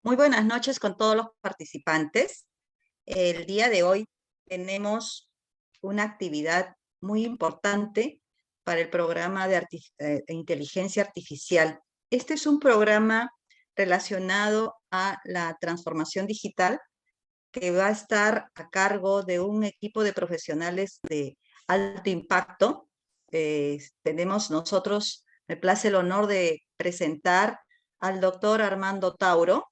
Muy buenas noches con todos los participantes. El día de hoy tenemos una actividad muy importante para el programa de inteligencia artificial. Este es un programa relacionado a la transformación digital que va a estar a cargo de un equipo de profesionales de alto impacto. Tenemos nosotros, me place el honor de presentar al doctor Armando Tauro,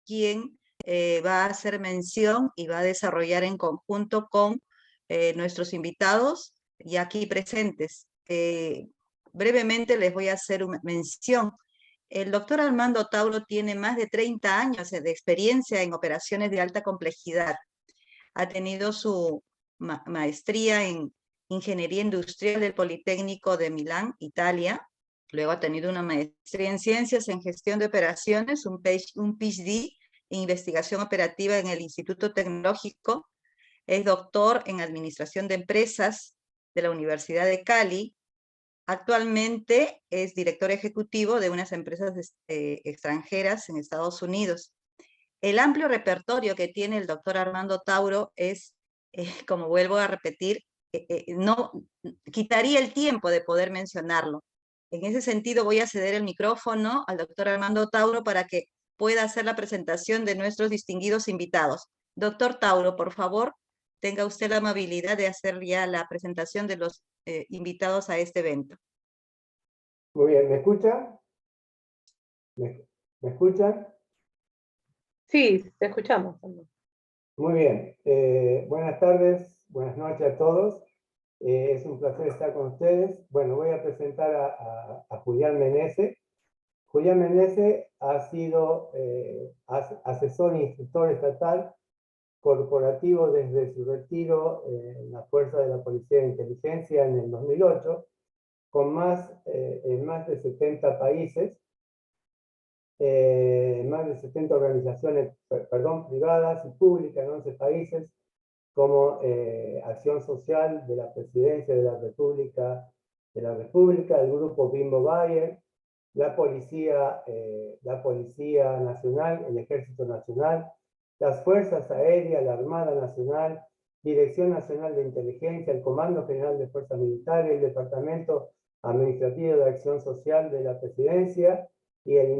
quien va a hacer mención y va a desarrollar en conjunto con nuestros invitados y aquí presentes. Brevemente les voy a hacer una mención. El doctor Armando Tauro tiene más de 30 años de experiencia en operaciones de alta complejidad. Ha tenido su maestría en Ingeniería Industrial del Politécnico de Milán, Italia. Luego ha tenido una maestría en Ciencias en Gestión de Operaciones, un PhD en Investigación Operativa en el Instituto Tecnológico. Es doctor en Administración de Empresas de la Universidad de Cali. Actualmente es director ejecutivo de unas empresas extranjeras en Estados Unidos. El amplio repertorio que tiene el doctor Armando Tauro es, como vuelvo a repetir, no quitaría el tiempo de poder mencionarlo. En ese sentido voy a ceder el micrófono al doctor Armando Tauro para que pueda hacer la presentación de nuestros distinguidos invitados. Doctor Tauro, por favor, tenga usted la amabilidad de hacer ya la presentación de los invitados a este evento. Muy bien, ¿me escuchan? ¿Me escuchan? Sí, te escuchamos. Muy bien. Buenas tardes, buenas noches a todos. Es un placer estar con ustedes. Bueno, voy a presentar a Julián Menezes. Julián Menezes ha sido asesor e instructor estatal corporativo desde su retiro en la Fuerza de la Policía de Inteligencia en el 2008, con en más de 70 países. Más de 70 organizaciones, privadas y públicas en 11 países, como Acción Social de la Presidencia de la República, el Grupo Bimbo Bayer, la Policía Nacional, el Ejército Nacional, las Fuerzas Aéreas, la Armada Nacional, Dirección Nacional de Inteligencia, el Comando General de Fuerzas Militares, el Departamento Administrativo de Acción Social de la Presidencia, y el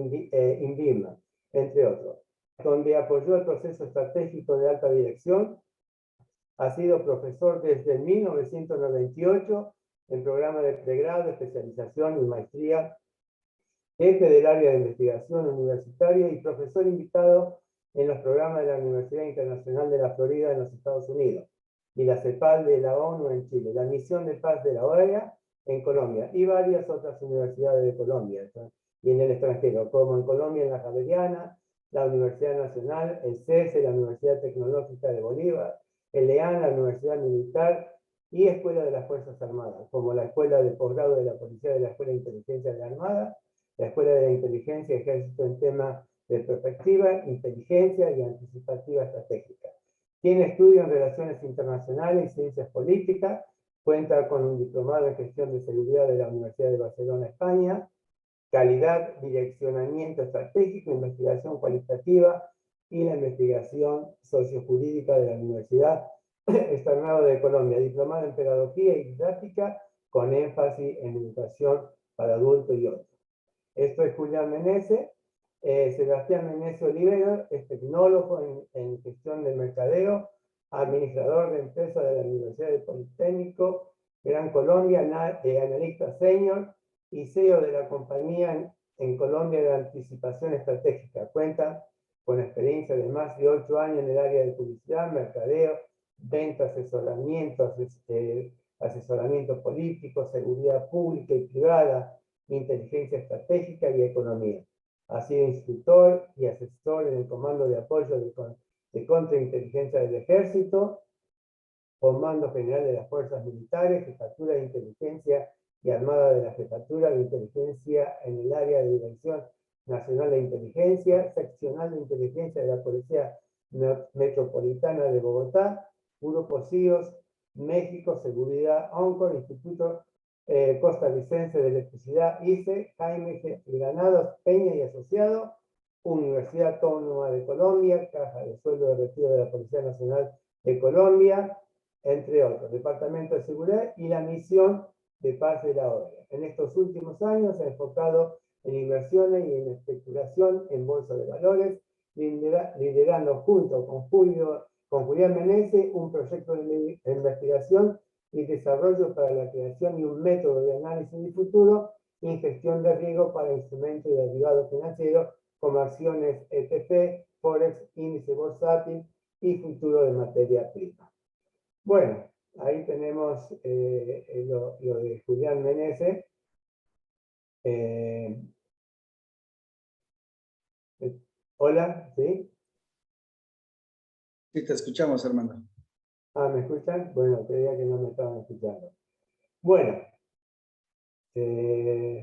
INVIMA, entre otros, donde apoyó el proceso estratégico de alta dirección. Ha sido profesor desde 1998 en programas de pregrado, especialización y maestría, jefe del área de investigación universitaria y profesor invitado en los programas de la Universidad Internacional de la Florida en los Estados Unidos y la CEPAL de la ONU en Chile, la Misión de Paz de la OEA en Colombia y varias otras universidades de Colombia y en el extranjero, como en Colombia en la Javeriana, la Universidad Nacional, el CESE, la Universidad Tecnológica de Bolívar, el EAN, la Universidad Militar y Escuela de las Fuerzas Armadas, como la Escuela de Posgrado de la Policía de la Escuela de Inteligencia de la Armada, la Escuela de la Inteligencia y Ejército en temas de perspectiva, inteligencia y anticipativa estratégica. Tiene estudios en relaciones internacionales y ciencias políticas, cuenta con un diplomado en gestión de seguridad de la Universidad de Barcelona, España, calidad, direccionamiento estratégico, investigación cualitativa y la investigación sociojurídica de la Universidad Externado de Colombia, diplomado en pedagogía y didáctica con énfasis en educación para adultos y otros. Esto es Julián Menezes. Sebastián Menezes Olivero es tecnólogo en gestión de mercadeo, administrador de empresas de la Universidad del Politécnico, Gran Colombia, analista senior y CEO de la compañía en Colombia de anticipación estratégica. Cuenta con experiencia de más de 8 años en el área de publicidad, mercadeo, venta, asesoramiento político, seguridad pública y privada, inteligencia estratégica y economía. Ha sido instructor y asesor en el Comando de Apoyo de Contrainteligencia del Ejército, Comando General de las Fuerzas Militares, Jefatura de Inteligencia y Armada de la Jefatura de Inteligencia en el área de Dirección Nacional de Inteligencia, Seccional de Inteligencia de la Policía Metropolitana de Bogotá, Grupo CIOS, México, Seguridad, ONCOR, Instituto Costarricense de Electricidad, ICE, Jaime Granados Peña y Asociado, Universidad Autónoma de Colombia, Caja de Sueldo de Retiro de la Policía Nacional de Colombia, entre otros, Departamento de Seguridad y la Misión de Paz de la OEA. En estos últimos años se ha enfocado en inversiones y en especulación en bolsa de valores, liderando junto con Julián Meneses un proyecto de investigación y desarrollo para la creación de un método de análisis de futuro y gestión de riesgo para instrumentos y derivados financieros como acciones ETP, Forex, índice bursátil y futuro de materia prima. Bueno, ahí tenemos lo de Julián Meneses. Hola, ¿sí? Sí, te escuchamos, Armando. Ah, ¿me escuchan? Bueno, creía que no me estaban escuchando. Bueno,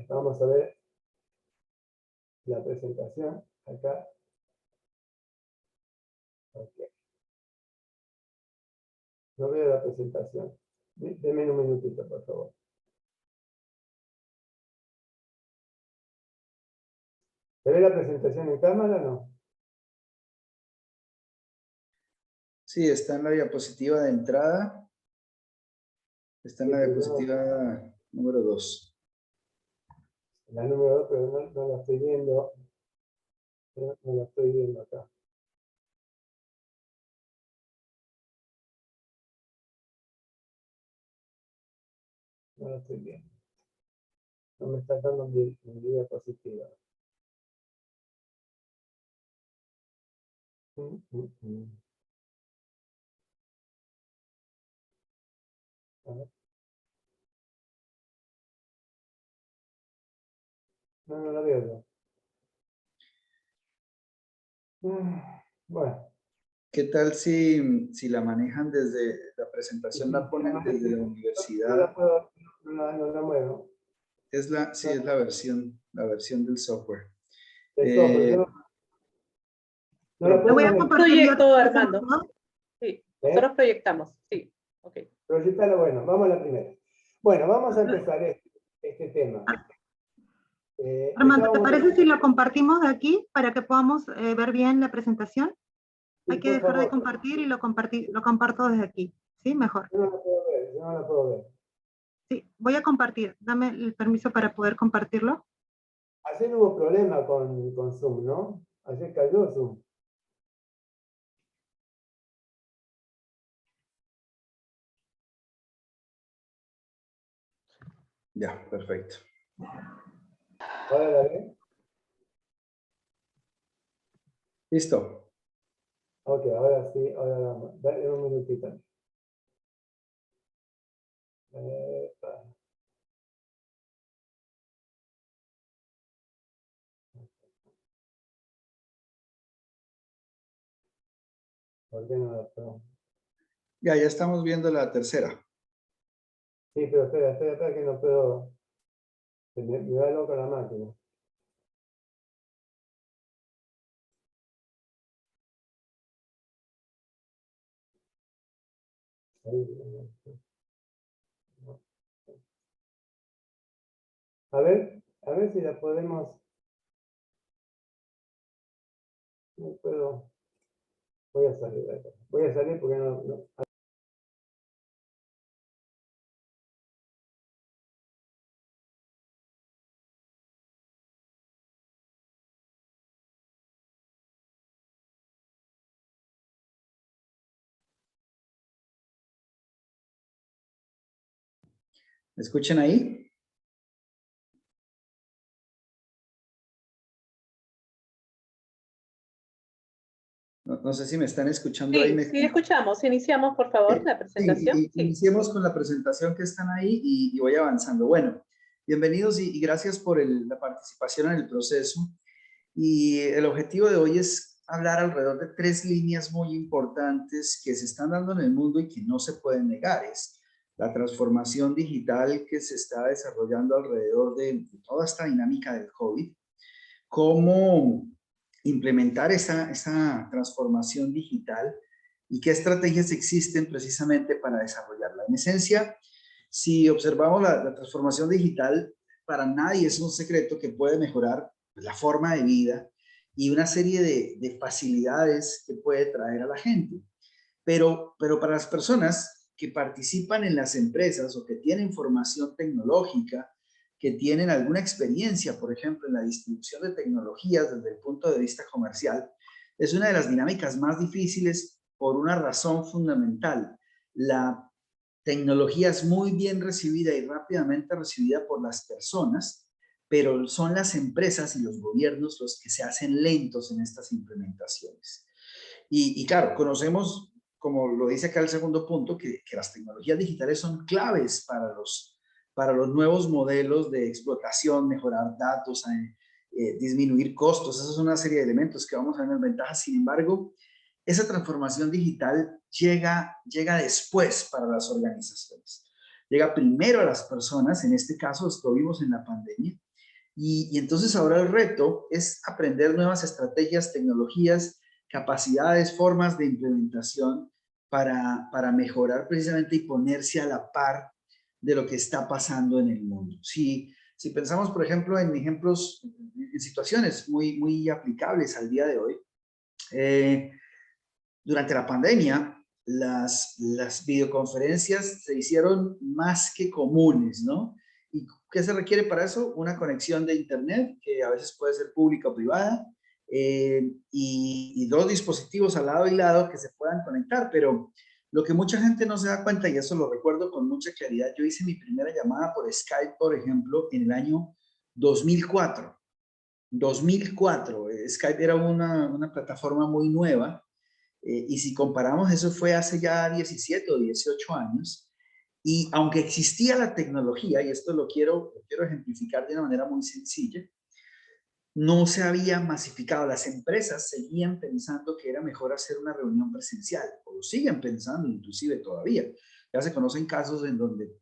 vamos a ver la presentación acá. Okay. No veo la presentación. Denme un minutito, por favor. ¿Se ve la presentación en cámara o no? Sí, está en la diapositiva de entrada. Está en la diapositiva número 2. La número 2, pero no la estoy viendo. No la estoy viendo acá. No la estoy viendo. No me está dando mi diapositiva. A ver. No la veo yo. Bueno. ¿Qué tal si la manejan desde la presentación, la ponen desde la universidad? No la muevo. Sí, es la versión del software. No la Lo voy a puedo compartir yo, Armando. Sí, nosotros proyectamos, sí. Okay. Proyectarlo, bueno, vamos a la primera. Bueno, vamos a empezar este tema. Armando, ¿te parece si lo compartimos de aquí para que podamos ver bien la presentación? Sí, hay que dejar favor de compartir y lo comparto desde aquí. ¿Sí? Mejor. Yo no la puedo ver. Sí, voy a compartir. Dame el permiso para poder compartirlo. Ayer hubo problema con Zoom, ¿no? Ayer cayó Zoom. Ya, perfecto. ¿Ahora la ven? Listo. Ok, ahora sí, ahora vamos. Dale un minutito. ¿Por qué no la puedo? Ya estamos viendo la tercera. Sí, pero espera que no puedo. Me va loco la máquina. A ver si la podemos. No puedo. Voy a salir de acá. Voy a salir porque no. ¿Me escuchan ahí? No sé si me están escuchando ahí. Sí, escuchamos. Iniciamos, por favor, la presentación. Sí, iniciemos con la presentación que están ahí y voy avanzando. Bueno, bienvenidos y gracias por la participación en el proceso. Y el objetivo de hoy es hablar alrededor de 3 líneas muy importantes que se están dando en el mundo y que no se pueden negar. Es la transformación digital que se está desarrollando alrededor de toda esta dinámica del COVID. Cómo implementar esa transformación digital y qué estrategias existen precisamente para desarrollarla. En esencia, si observamos la transformación digital, para nadie es un secreto que puede mejorar la forma de vida y una serie de facilidades que puede traer a la gente. Pero para las personas que participan en las empresas o que tienen formación tecnológica, que tienen alguna experiencia, por ejemplo, en la distribución de tecnologías desde el punto de vista comercial, es una de las dinámicas más difíciles por una razón fundamental. La tecnología es muy bien recibida y rápidamente recibida por las personas, pero son las empresas y los gobiernos los que se hacen lentos en estas implementaciones. Y claro, conocemos, como lo dice acá el segundo punto, que las tecnologías digitales son claves para los nuevos modelos de explotación, mejorar datos, disminuir costos. Esa es una serie de elementos que vamos a ver en ventajas. Sin embargo, esa transformación digital llega después para las organizaciones. Llega primero a las personas, en este caso lo vimos en la pandemia, y entonces ahora el reto es aprender nuevas estrategias, tecnologías, capacidades, formas de implementación para mejorar precisamente y ponerse a la par de lo que está pasando en el mundo. Si pensamos, por ejemplo, en ejemplos, en situaciones muy aplicables al día de hoy, durante la pandemia, las videoconferencias se hicieron más que comunes, ¿no? ¿Y qué se requiere para eso? Una conexión de internet, que a veces puede ser pública o privada, y dos dispositivos al lado y lado que se puedan conectar, pero lo que mucha gente no se da cuenta, y eso lo recuerdo con mucha claridad, yo hice mi primera llamada por Skype, por ejemplo, en el año 2004. 2004, Skype era una plataforma muy nueva, y si comparamos, eso fue hace ya 17 o 18 años, y aunque existía la tecnología, y esto lo quiero ejemplificar de una manera muy sencilla, no se había masificado. Las empresas seguían pensando que era mejor hacer una reunión presencial, o lo siguen pensando inclusive todavía. Ya se conocen casos en donde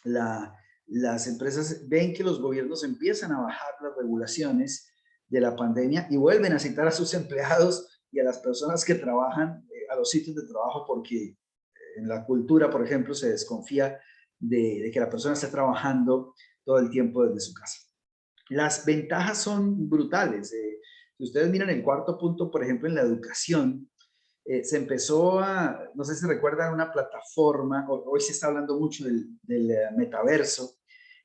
las empresas ven que los gobiernos empiezan a bajar las regulaciones de la pandemia y vuelven a citar a sus empleados y a las personas que trabajan a los sitios de trabajo, porque en la cultura, por ejemplo, se desconfía de que la persona esté trabajando todo el tiempo desde su casa. Las ventajas son brutales. Si ustedes miran el cuarto punto, por ejemplo, en la educación, se empezó no sé si recuerdan, una plataforma, hoy se está hablando mucho del metaverso,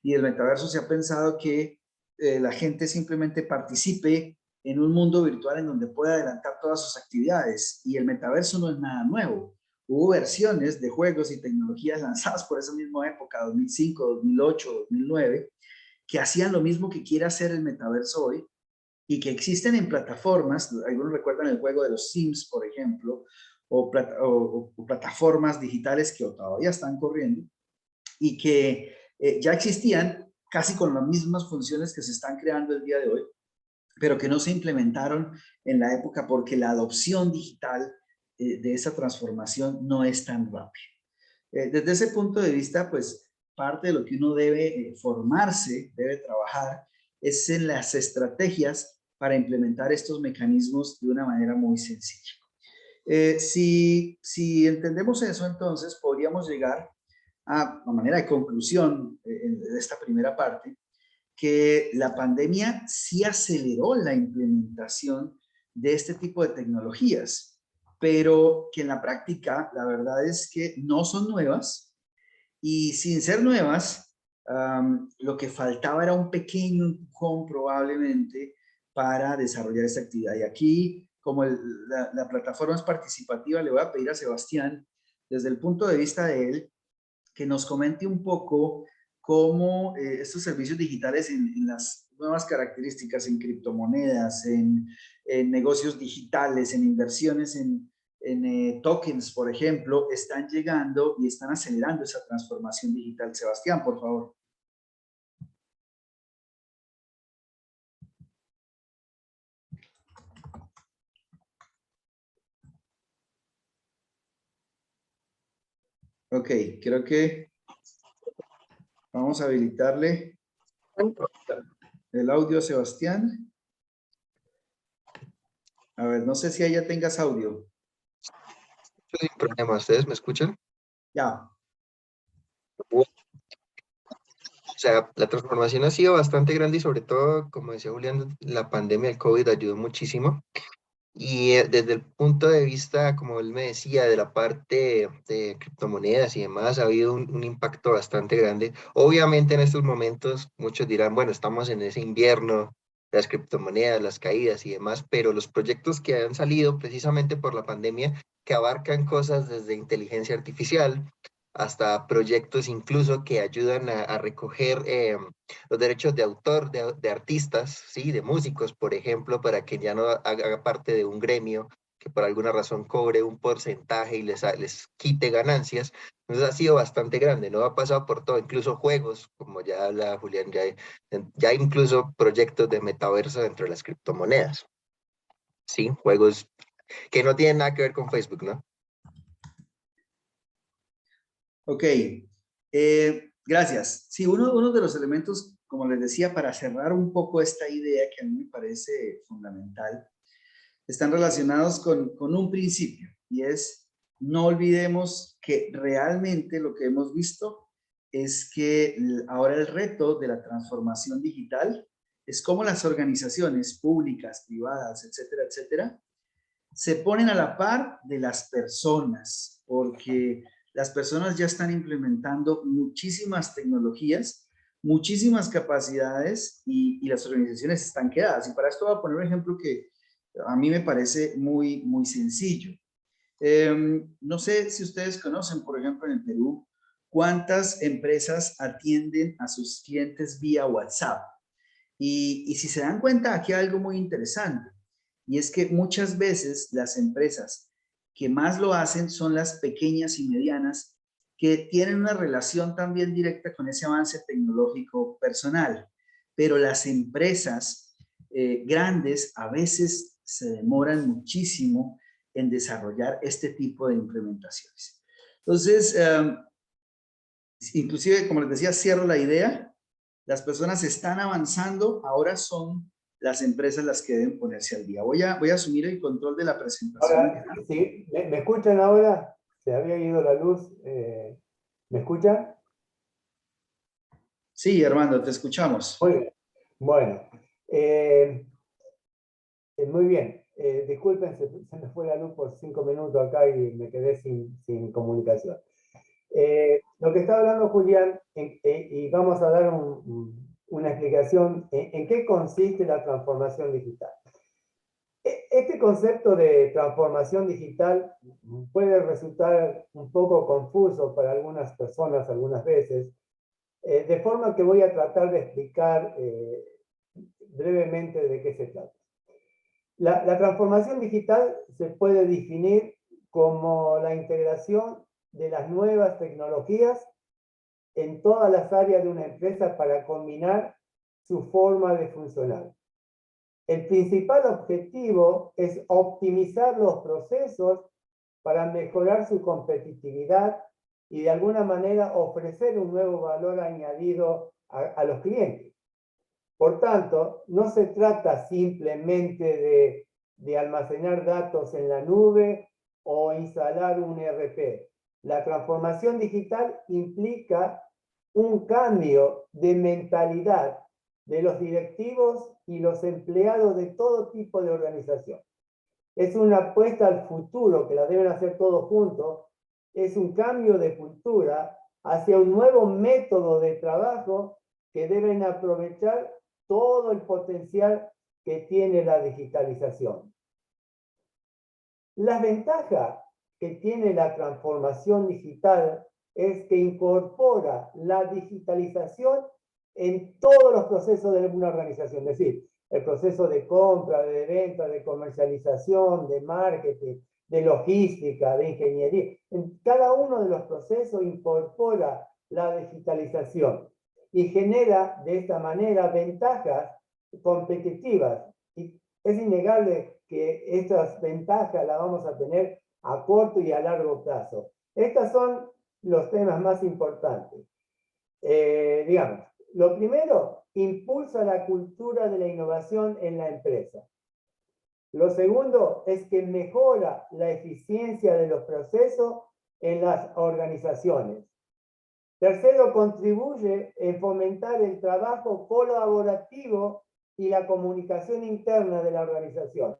y el metaverso se ha pensado que la gente simplemente participe en un mundo virtual en donde pueda adelantar todas sus actividades, y el metaverso no es nada nuevo. Hubo versiones de juegos y tecnologías lanzadas por esa misma época, 2005, 2008, 2009, que hacían lo mismo que quiere hacer el metaverso hoy, y que existen en plataformas. Algunos recuerdan el juego de los Sims, por ejemplo, o plataformas digitales que todavía están corriendo y que ya existían casi con las mismas funciones que se están creando el día de hoy, pero que no se implementaron en la época porque la adopción digital de esa transformación no es tan rápida. Desde ese punto de vista, pues parte de lo que uno debe formarse, debe trabajar, es en las estrategias para implementar estos mecanismos de una manera muy sencilla. Si entendemos eso, entonces podríamos llegar a manera de conclusión de esta primera parte, que la pandemia sí aceleró la implementación de este tipo de tecnologías, pero que en la práctica la verdad es que no son nuevas, y sin ser nuevas, lo que faltaba era un pequeño empujón probablemente para desarrollar esta actividad. Y aquí, como la plataforma es participativa, le voy a pedir a Sebastián, desde el punto de vista de él, que nos comente un poco cómo estos servicios digitales en las nuevas características, en criptomonedas, en negocios digitales, en inversiones en tokens, por ejemplo, están llegando y están acelerando esa transformación digital. Sebastián, por favor. Ok, creo que vamos a habilitarle el audio a Sebastián. A ver, no sé si allá tengas audio. Sin problema, ¿ustedes me escuchan? Ya. sea, la transformación ha sido bastante grande y sobre todo, como decía Julián, la pandemia del COVID ayudó muchísimo. Y desde el punto de vista, como él me decía, de la parte de criptomonedas y demás, ha habido un impacto bastante grande. Obviamente en estos momentos muchos dirán, bueno, estamos en ese invierno, las criptomonedas, las caídas y demás, pero los proyectos que han salido precisamente por la pandemia, que abarcan cosas desde inteligencia artificial hasta proyectos incluso que ayudan a recoger los derechos de autor de artistas, ¿sí? De músicos, por ejemplo, para que ya no haga parte de un gremio que por alguna razón cobre un porcentaje y les quite ganancias. Entonces ha sido bastante grande, ¿no? Ha pasado por todo, incluso juegos, como ya habla Julián, ya hay incluso proyectos de metaverso dentro de las criptomonedas, ¿sí? Juegos que no tienen nada que ver con Facebook, ¿no? Ok, gracias. Sí, uno de los elementos, como les decía, para cerrar un poco esta idea que a mí me parece fundamental, están relacionados con un principio, y es, no olvidemos que realmente lo que hemos visto es que ahora el reto de la transformación digital es cómo las organizaciones públicas, privadas, etcétera, etcétera, se ponen a la par de las personas, porque las personas ya están implementando muchísimas tecnologías, muchísimas capacidades y las organizaciones están quedadas. Y para esto voy a poner un ejemplo que a mí me parece muy, muy sencillo. No sé si ustedes conocen, por ejemplo, en el Perú, cuántas empresas atienden a sus clientes vía WhatsApp. Y si se dan cuenta, aquí hay algo muy interesante. Y es que muchas veces las empresas que más lo hacen son las pequeñas y medianas que tienen una relación también directa con ese avance tecnológico personal. Pero las empresas grandes a veces se demoran muchísimo en desarrollar este tipo de implementaciones. Entonces, inclusive, como les decía, cierro la idea. Las personas están avanzando, ahora son las empresas las que deben ponerse al día. Voy a asumir el control de la presentación. Ahora, ¿sí? ¿Me escuchan ahora? Se había ido la luz. ¿Me escuchan? Sí, Armando, te escuchamos. Muy bien. Bueno, muy bien. Disculpen, se me fue la luz por 5 minutos acá y me quedé sin comunicación. Lo que está hablando Julián, y vamos a dar una explicación en qué consiste la transformación digital. Este concepto de transformación digital puede resultar un poco confuso para algunas personas algunas veces, de forma que voy a tratar de explicar brevemente de qué se trata. La transformación digital se puede definir como la integración de las nuevas tecnologías en todas las áreas de una empresa para combinar su forma de funcionar. El principal objetivo es optimizar los procesos para mejorar su competitividad y de alguna manera ofrecer un nuevo valor añadido a los clientes. Por tanto, no se trata simplemente de almacenar datos en la nube o instalar un ERP. La transformación digital implica un cambio de mentalidad de los directivos y los empleados de todo tipo de organización. Es una apuesta al futuro que la deben hacer todos juntos. Es un cambio de cultura hacia un nuevo método de trabajo que deben aprovechar todo el potencial que tiene la digitalización. Las ventajas que tiene la transformación digital es que incorpora la digitalización en todos los procesos de una organización, es decir, el proceso de compra, de venta, de comercialización, de marketing, de logística, de ingeniería. En cada uno de los procesos incorpora la digitalización y genera de esta manera ventajas competitivas. Y es innegable que estas ventajas las vamos a tener a corto y a largo plazo. Estos son los temas más importantes. Digamos, lo primero, impulsa la cultura de la innovación en la empresa. Lo segundo es que mejora la eficiencia de los procesos en las organizaciones. Tercero, contribuye en fomentar el trabajo colaborativo y la comunicación interna de la organización.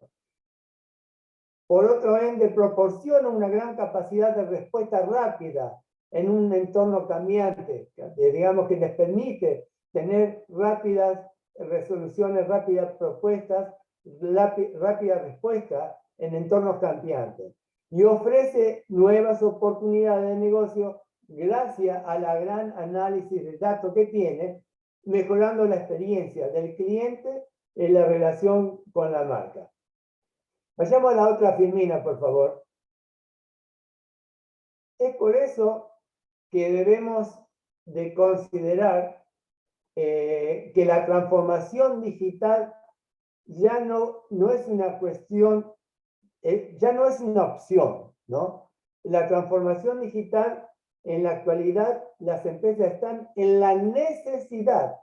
Por otro ende, proporciona una gran capacidad de respuesta rápida en un entorno cambiante, digamos que les permite tener rápidas resoluciones, rápidas propuestas, rápida respuesta en entornos cambiantes. Y ofrece nuevas oportunidades de negocio gracias a la gran análisis de datos que tiene, mejorando la experiencia del cliente en la relación con la marca. Vayamos a la otra filmina, por favor. Es por eso que debemos de considerar que la transformación digital ya no es una cuestión, ya no es una opción, ¿no? La transformación digital, en la actualidad, las empresas están en la necesidad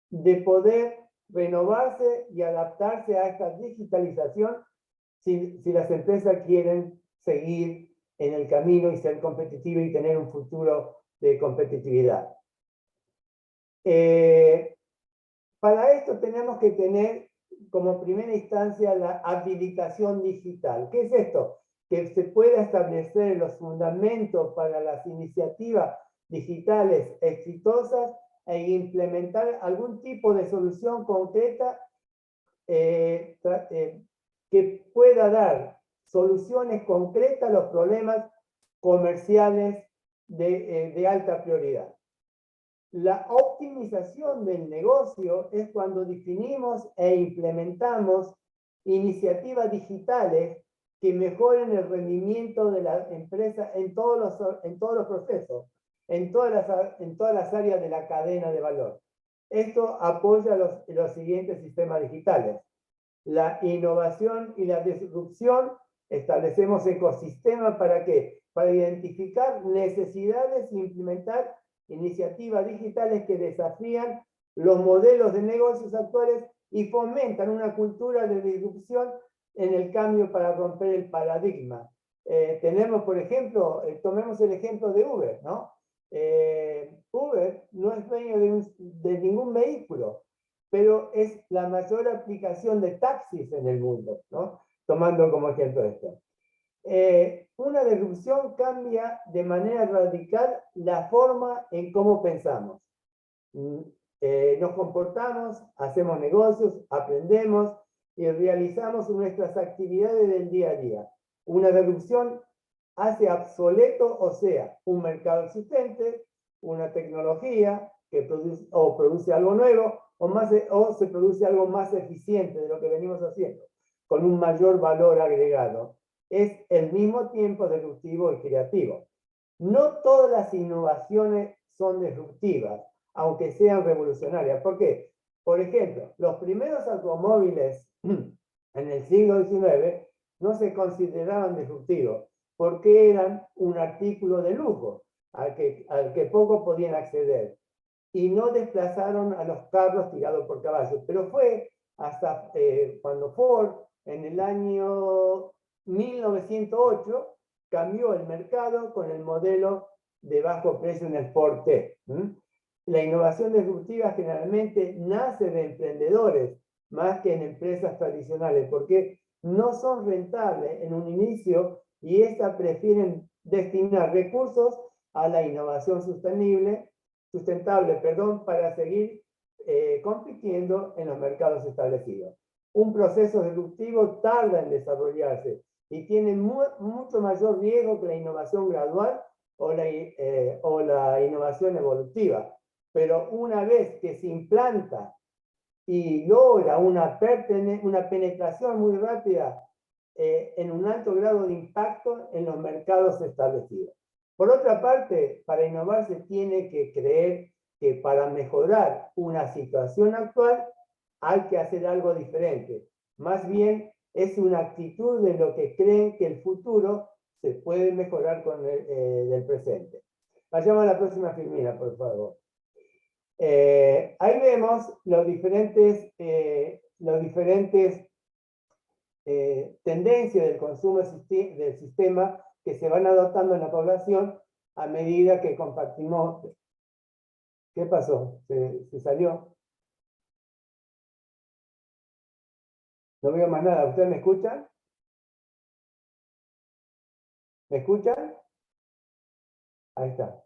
de poder renovarse y adaptarse a esta digitalización si las empresas quieren seguir en el camino y ser competitivas y tener un futuro de competitividad. Para esto tenemos que tener como primera instancia la habilitación digital. ¿Qué es esto? Que se pueda establecer los fundamentos para las iniciativas digitales exitosas e implementar algún tipo de solución concreta que pueda dar soluciones concretas a los problemas comerciales de alta prioridad. La optimización del negocio es cuando definimos e implementamos iniciativas digitales que mejoren el rendimiento de la empresa en todos los procesos, en todas las áreas de la cadena de valor. Esto apoya los siguientes sistemas digitales. La innovación y la disrupción, establecemos ecosistemas ¿para qué? Para identificar necesidades e implementar iniciativas digitales que desafían los modelos de negocios actuales y fomentan una cultura de disrupción en el cambio para romper el paradigma. Tenemos, por ejemplo, tomemos el ejemplo de Uber, ¿no? Uber no es dueño de ningún vehículo, pero es la mayor aplicación de taxis en el mundo, ¿no? Tomando como ejemplo esto. Una disrupción cambia de manera radical la forma en cómo pensamos. Nos comportamos, hacemos negocios, aprendemos y realizamos nuestras actividades del día a día. Una disrupción hace obsoleto, o sea, un mercado existente, una tecnología que produce algo nuevo, o se produce algo más eficiente de lo que venimos haciendo, con un mayor valor agregado. Es al mismo tiempo disruptivo y creativo. No todas las innovaciones son disruptivas, aunque sean revolucionarias. ¿Por qué? Por ejemplo, los primeros automóviles en el siglo XIX no se consideraban disruptivos, porque eran un artículo de lujo al que pocos podían acceder. Y no desplazaron a los carros tirados por caballos. Pero fue hasta cuando Ford, en el año 1908, cambió el mercado con el modelo de bajo precio en el Ford T. La innovación disruptiva generalmente nace de emprendedores más que en empresas tradicionales, porque no son rentables en un inicio y estas prefieren destinar recursos a la innovación sustentable, para seguir compitiendo en los mercados establecidos. Un proceso disruptivo tarda en desarrollarse y tiene mucho mayor riesgo que la innovación gradual o la innovación evolutiva. Pero una vez que se implanta y logra una penetración muy rápida en un alto grado de impacto en los mercados establecidos. Por otra parte, para innovar se tiene que creer que para mejorar una situación actual hay que hacer algo diferente. Más bien, es una actitud de lo que creen que el futuro se puede mejorar con el presente. Vayamos a la próxima filmina, por favor. Ahí vemos los diferentes tendencias del consumo del sistema que se van adoptando en la población a medida que compartimos. ¿Qué pasó? ¿Se salió? No veo más nada. ¿Ustedes me escuchan? ¿Me escuchan? Ahí está.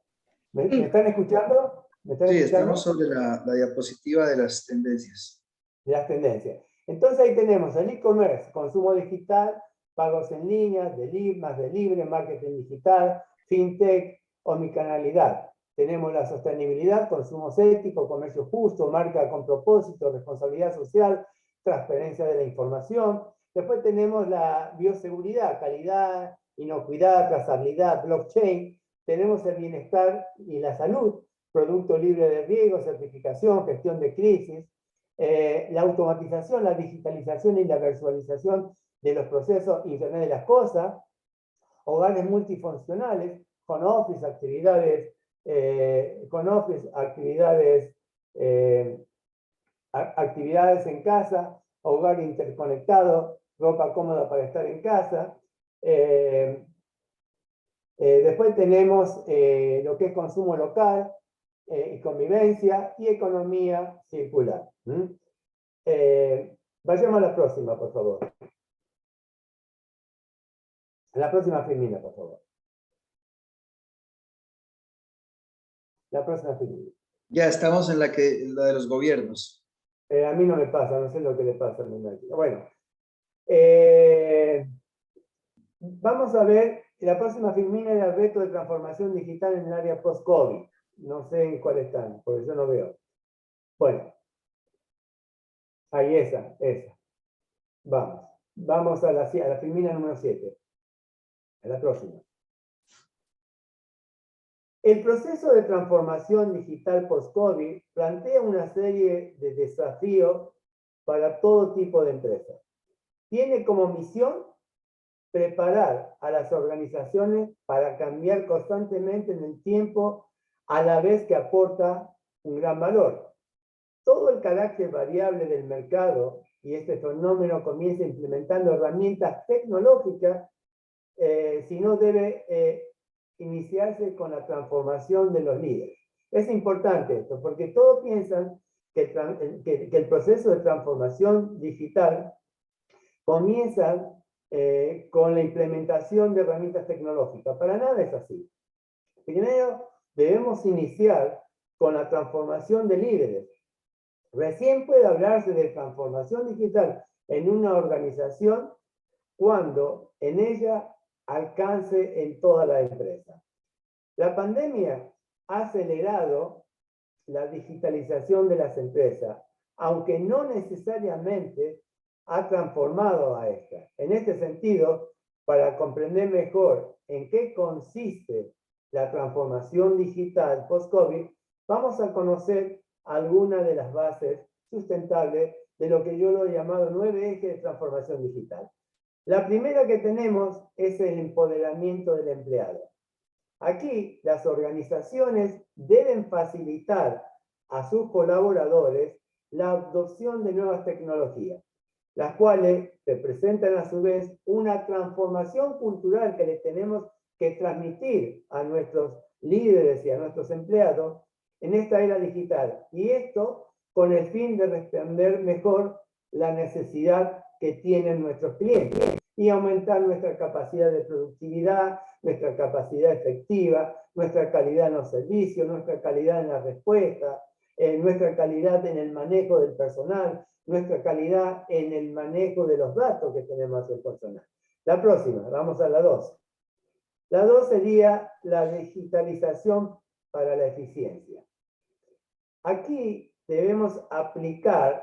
¿Me están escuchando? ¿Me están Sí, escuchando? estamos sobre la diapositiva de las tendencias. De las tendencias. Entonces ahí tenemos el e-commerce, consumo digital, pagos en línea, más delivery, marketing digital, fintech, omnicanalidad. Tenemos la sostenibilidad, consumos éticos, comercio justo, marca con propósito, responsabilidad social, transparencia de la información. Después tenemos la bioseguridad, calidad, inocuidad, trazabilidad, blockchain. Tenemos el bienestar y la salud, producto libre de riesgo, certificación, gestión de crisis. La automatización, la digitalización y la virtualización de los procesos, Internet de las cosas, hogares multifuncionales, home office, actividades en casa, hogar interconectado, ropa cómoda para estar en casa. Después tenemos lo que es consumo local, y convivencia y economía circular. Vayamos a la próxima, por favor. A la próxima filmina, por favor. La próxima filmina. Ya estamos en la de los gobiernos. A mí no me pasa, no sé lo que le pasa a mi máquina. Bueno, vamos a ver, la próxima filmina era el reto de transformación digital en el área post-COVID. No sé en cuál están, porque yo no veo. Bueno, ahí esa. Vamos a la filmina número 7. A la próxima. El proceso de transformación digital post-COVID plantea una serie de desafíos para todo tipo de empresas. Tiene como misión preparar a las organizaciones para cambiar constantemente en el tiempo, a la vez que aporta un gran valor. Todo el carácter variable del mercado y este fenómeno comienza implementando herramientas tecnológicas, si no debe iniciarse con la transformación de los líderes. Es importante esto, porque todos piensan que el proceso de transformación digital comienza con la implementación de herramientas tecnológicas. Para nada es así. Primero, debemos iniciar con la transformación de líderes. Recién puede hablarse de transformación digital en una organización cuando en ella alcance en toda la empresa. La pandemia ha acelerado la digitalización de las empresas, aunque no necesariamente ha transformado a esta. En este sentido, para comprender mejor en qué consiste la transformación digital post-COVID, vamos a conocer algunas de las bases sustentables de lo que yo lo he llamado 9 ejes de transformación digital. La primera que tenemos es el empoderamiento del empleado. Aquí las organizaciones deben facilitar a sus colaboradores la adopción de nuevas tecnologías, las cuales representan a su vez una transformación cultural que les tenemos que transmitir a nuestros líderes y a nuestros empleados en esta era digital. Y esto con el fin de responder mejor la necesidad que tienen nuestros clientes y aumentar nuestra capacidad de productividad, nuestra capacidad efectiva, nuestra calidad en los servicios, nuestra calidad en la respuesta, nuestra calidad en el manejo del personal, nuestra calidad en el manejo de los datos que tenemos del personal. La próxima, vamos a la 2. La 2 sería la digitalización para la eficiencia. Aquí debemos aplicar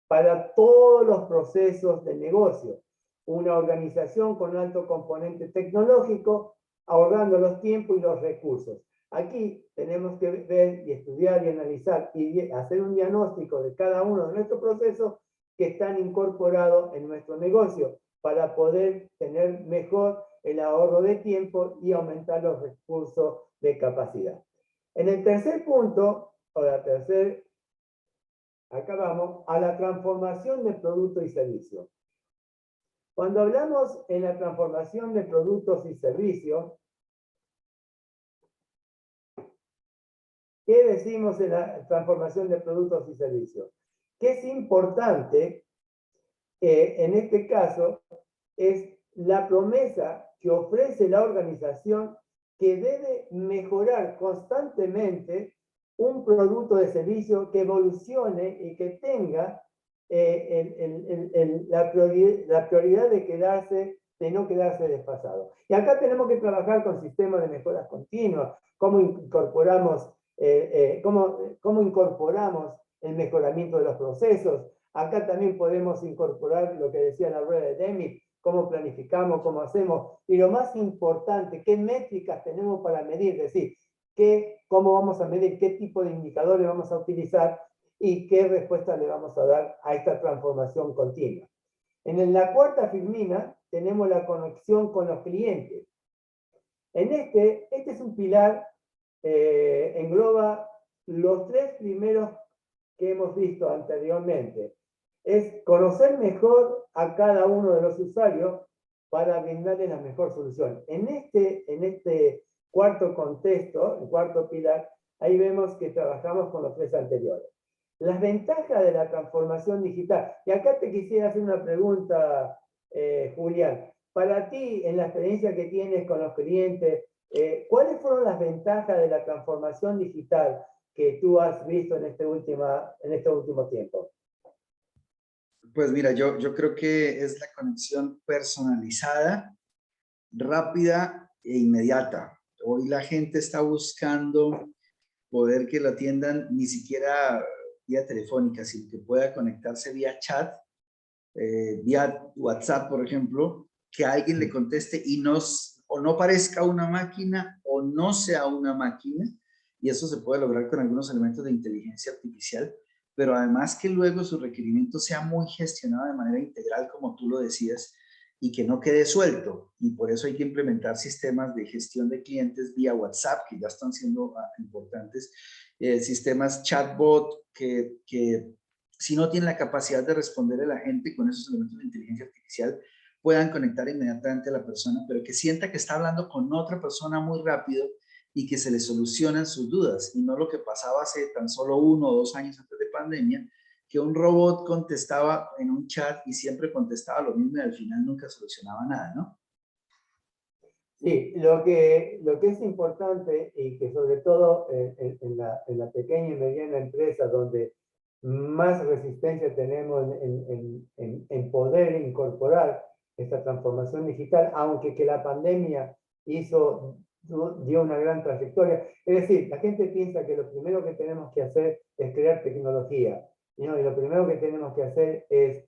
para todos los procesos de negocio una organización con alto componente tecnológico, ahorrando los tiempos y los recursos. Aquí tenemos que ver y estudiar y analizar y hacer un diagnóstico de cada uno de nuestros procesos que están incorporados en nuestro negocio para poder tener mejor el ahorro de tiempo y aumentar los recursos de capacidad. En el tercer punto, acá vamos a la transformación de productos y servicios. Cuando hablamos en la transformación de productos y servicios, ¿Qué decimos en la transformación de productos y servicios? Que es importante, en este caso, es la promesa que ofrece la organización que debe mejorar constantemente un producto de servicio que evolucione y que tenga la prioridad de no quedarse desfasado. Y acá tenemos que trabajar con sistemas de mejoras continuas, cómo incorporamos el mejoramiento de los procesos. Acá también podemos incorporar lo que decía la rueda de Deming, cómo planificamos, cómo hacemos, y lo más importante, qué métricas tenemos para medir, es decir, cómo vamos a medir, qué tipo de indicadores vamos a utilizar y qué respuesta le vamos a dar a esta transformación continua. En la cuarta filmina tenemos la conexión con los clientes. Este es un pilar, engloba los tres primeros que hemos visto anteriormente. Es conocer mejor a cada uno de los usuarios para brindarles la mejor solución. En este cuarto contexto, el cuarto pilar, ahí vemos que trabajamos con los tres anteriores. Las ventajas de la transformación digital. Y acá te quisiera hacer una pregunta, Julián. Para ti, en la experiencia que tienes con los clientes, ¿cuáles fueron las ventajas de la transformación digital que tú has visto en este último tiempo? Pues mira, yo creo que es la conexión personalizada, rápida e inmediata. Hoy la gente está buscando poder que lo atiendan ni siquiera vía telefónica, sino que pueda conectarse vía chat, vía WhatsApp, por ejemplo, que alguien le conteste y o no parezca una máquina o no sea una máquina, y eso se puede lograr con algunos elementos de inteligencia artificial, pero además que luego su requerimiento sea muy gestionado de manera integral, como tú lo decías, y que no quede suelto. Y por eso hay que implementar sistemas de gestión de clientes vía WhatsApp, que ya están siendo importantes, sistemas chatbot que si no tienen la capacidad de responder a la gente con esos elementos de inteligencia artificial, puedan conectar inmediatamente a la persona, pero que sienta que está hablando con otra persona muy rápido y que se le solucionan sus dudas, y no lo que pasaba hace tan solo 1 o 2 años antes de pandemia, que un robot contestaba en un chat y siempre contestaba lo mismo y al final nunca solucionaba nada, ¿no? Sí, lo que es importante y que sobre todo en la pequeña y mediana empresa donde más resistencia tenemos en poder incorporar esta transformación digital, aunque que la pandemia dio una gran trayectoria. Es decir, la gente piensa que lo primero que tenemos que hacer es crear tecnología, ¿no? Y lo primero que tenemos que hacer es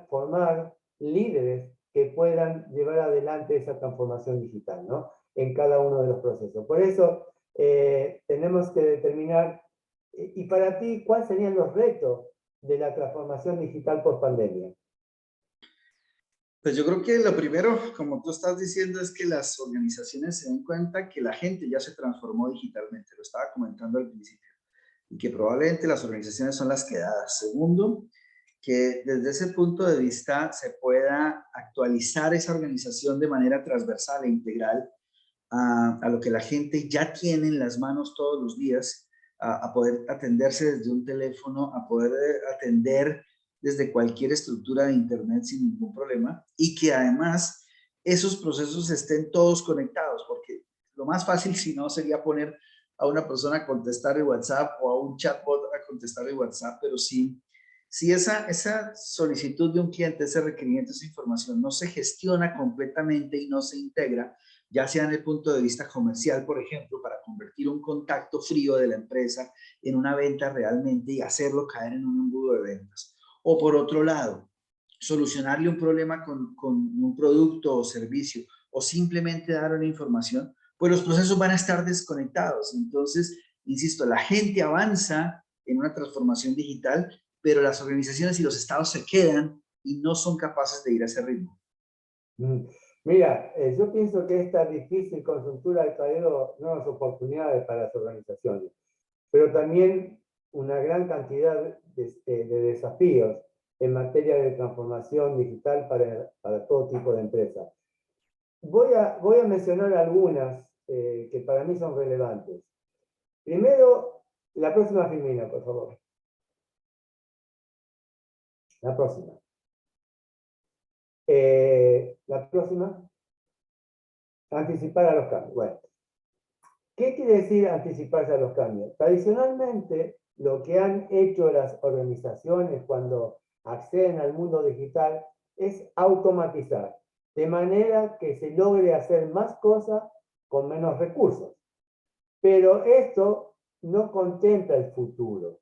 formar líderes que puedan llevar adelante esa transformación digital, ¿no? En cada uno de los procesos. Por eso tenemos que determinar, y para ti, ¿cuáles serían los retos de la transformación digital post pandemia? Pues yo creo que lo primero, como tú estás diciendo, es que las organizaciones se den cuenta que la gente ya se transformó digitalmente, lo estaba comentando al principio, y que probablemente las organizaciones son las quedadas. Segundo, que desde ese punto de vista se pueda actualizar esa organización de manera transversal e integral a lo que la gente ya tiene en las manos todos los días, a poder atenderse desde un teléfono, a poder atender desde cualquier estructura de internet sin ningún problema, y que además esos procesos estén todos conectados, porque lo más fácil si no sería poner a una persona a contestar el WhatsApp o a un chatbot a contestar el WhatsApp, pero si esa solicitud de un cliente, ese requerimiento, esa información no se gestiona completamente y no se integra, ya sea en el punto de vista comercial, por ejemplo, para convertir un contacto frío de la empresa en una venta realmente y hacerlo caer en un embudo de ventas. O por otro lado, solucionarle un problema con un producto o servicio, o simplemente dar una información, pues los procesos van a estar desconectados. Entonces, insisto, la gente avanza en una transformación digital, pero las organizaciones y los estados se quedan y no son capaces de ir a ese ritmo. Mira, yo pienso que esta difícil coyuntura ha traído nuevas oportunidades para las organizaciones, pero también una gran cantidad de desafíos en materia de transformación digital para todo tipo de empresas. Voy a mencionar algunas que para mí son relevantes. Primero, la próxima filmina, por favor. La próxima. La próxima. Anticipar a los cambios. Bueno, ¿qué quiere decir anticiparse a los cambios? Tradicionalmente, lo que han hecho las organizaciones cuando acceden al mundo digital es automatizar, de manera que se logre hacer más cosas con menos recursos. Pero esto no contempla el futuro,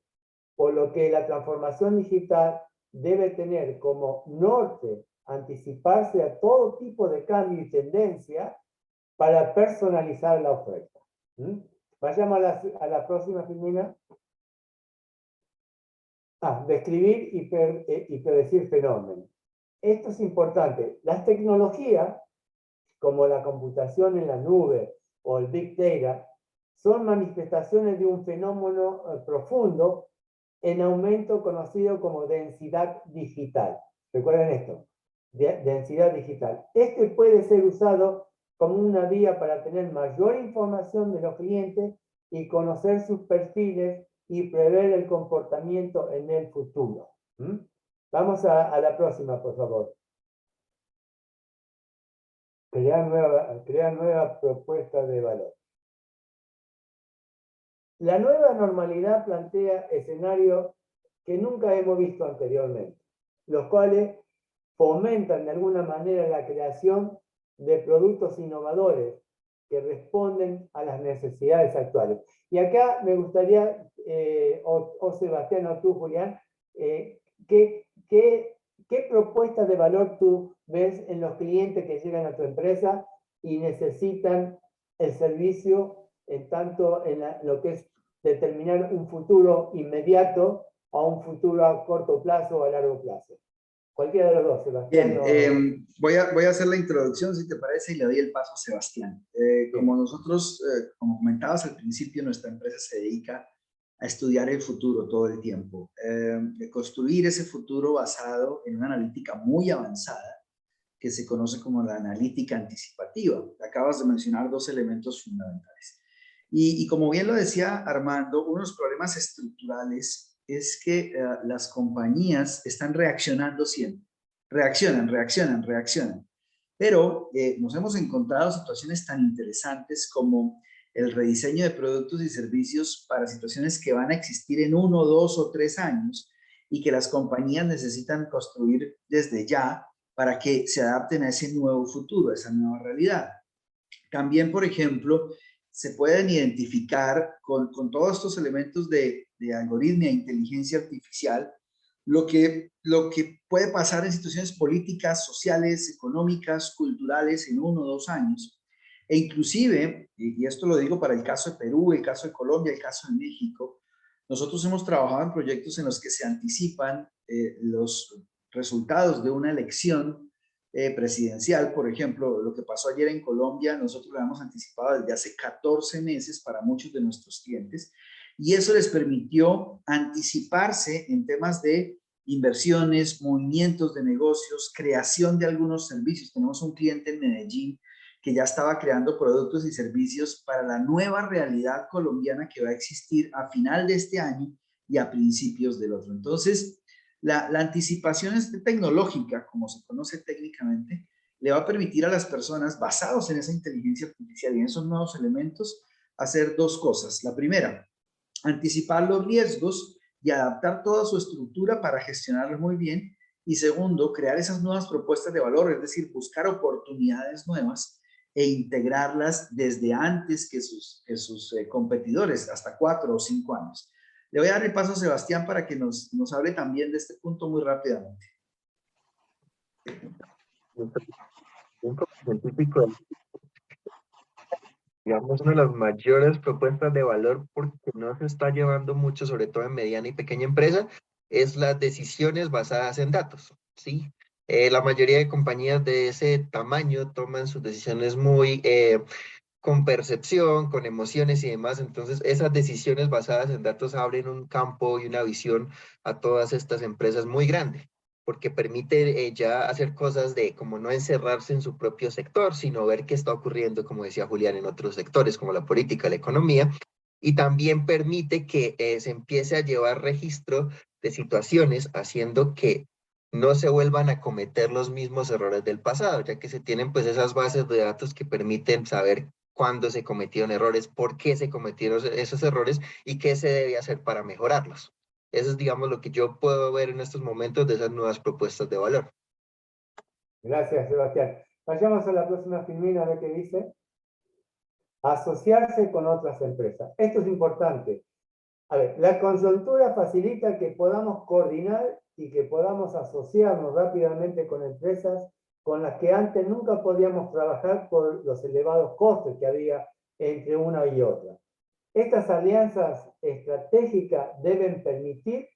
por lo que la transformación digital debe tener como norte anticiparse a todo tipo de cambio y tendencia para personalizar la oferta. Vayamos a la próxima, Filmina. Describir y predecir fenómenos. Esto es importante. Las tecnologías, como la computación en la nube o el Big Data, son manifestaciones de un fenómeno profundo en aumento conocido como densidad digital. ¿Recuerden esto? Densidad digital. Este puede ser usado como una vía para tener mayor información de los clientes y conocer sus perfiles y prever el comportamiento en el futuro. Vamos a la próxima, por favor. Crear nueva propuesta de valor. La nueva normalidad plantea escenarios que nunca hemos visto anteriormente, los cuales fomentan de alguna manera la creación de productos innovadores que responden a las necesidades actuales. Y acá me gustaría, o Sebastián o tú, Julián, ¿qué propuestas de valor tú ves en los clientes que llegan a tu empresa y necesitan el servicio en tanto en lo que es determinar un futuro inmediato o un futuro a corto plazo o a largo plazo? Cualquiera de los dos, Sebastián. Bien, voy a hacer la introducción, si te parece, y le doy el paso a Sebastián. Como nosotros, como comentabas al principio, nuestra empresa se dedica a estudiar el futuro todo el tiempo, construir ese futuro basado en una analítica muy avanzada que se conoce como la analítica anticipativa. Acabas de mencionar dos elementos fundamentales. Y como bien lo decía Armando, uno de los problemas estructurales es que las compañías están reaccionando siempre. Reaccionan. Pero nos hemos encontrado situaciones tan interesantes como el rediseño de productos y servicios para situaciones que van a existir en 1, 2 o 3 años y que las compañías necesitan construir desde ya para que se adapten a ese nuevo futuro, a esa nueva realidad. También, por ejemplo, se pueden identificar con todos estos elementos de algoritmia e inteligencia artificial lo que puede pasar en situaciones políticas, sociales, económicas, culturales en 1 o 2 años. E inclusive, y esto lo digo para el caso de Perú, el caso de Colombia, el caso de México, nosotros hemos trabajado en proyectos en los que se anticipan los resultados de una elección presidencial. Por ejemplo, lo que pasó ayer en Colombia, nosotros lo hemos anticipado desde hace 14 meses para muchos de nuestros clientes, y eso les permitió anticiparse en temas de inversiones, movimientos de negocios, creación de algunos servicios. Tenemos un cliente en Medellín que ya estaba creando productos y servicios para la nueva realidad colombiana que va a existir a final de este año y a principios del otro. Entonces, la anticipación tecnológica, como se conoce técnicamente, le va a permitir a las personas, basados en esa inteligencia artificial y en esos nuevos elementos, hacer dos cosas. La primera, anticipar los riesgos y adaptar toda su estructura para gestionarlos muy bien. Y segundo, crear esas nuevas propuestas de valor, es decir, buscar oportunidades nuevas e integrarlas desde antes que sus competidores, hasta 4 o 5 años. Le voy a dar el paso a Sebastián para que nos hable también de este punto muy rápidamente. Científico, digamos, una de las mayores propuestas de valor, porque no se está llevando mucho, sobre todo en mediana y pequeña empresa, es las decisiones basadas en datos, ¿sí? La mayoría de compañías de ese tamaño toman sus decisiones muy con percepción, con emociones y demás. Entonces, esas decisiones basadas en datos abren un campo y una visión a todas estas empresas muy grande, porque permite ya hacer cosas de como no encerrarse en su propio sector, sino ver qué está ocurriendo, como decía Julián, en otros sectores, como la política, la economía, y también permite que se empiece a llevar registro de situaciones, haciendo que no se vuelvan a cometer los mismos errores del pasado, ya que se tienen pues esas bases de datos que permiten saber cuándo se cometieron errores, por qué se cometieron esos errores y qué se debe hacer para mejorarlos. Eso es, digamos, lo que yo puedo ver en estos momentos de esas nuevas propuestas de valor. Gracias, Sebastián. Vayamos a la próxima filmina a ver qué dice. Asociarse con otras empresas. Esto es importante. A ver, la coyuntura facilita que podamos coordinar y que podamos asociarnos rápidamente con empresas con las que antes nunca podíamos trabajar por los elevados costes que había entre una y otra. Estas alianzas estratégicas deben permitir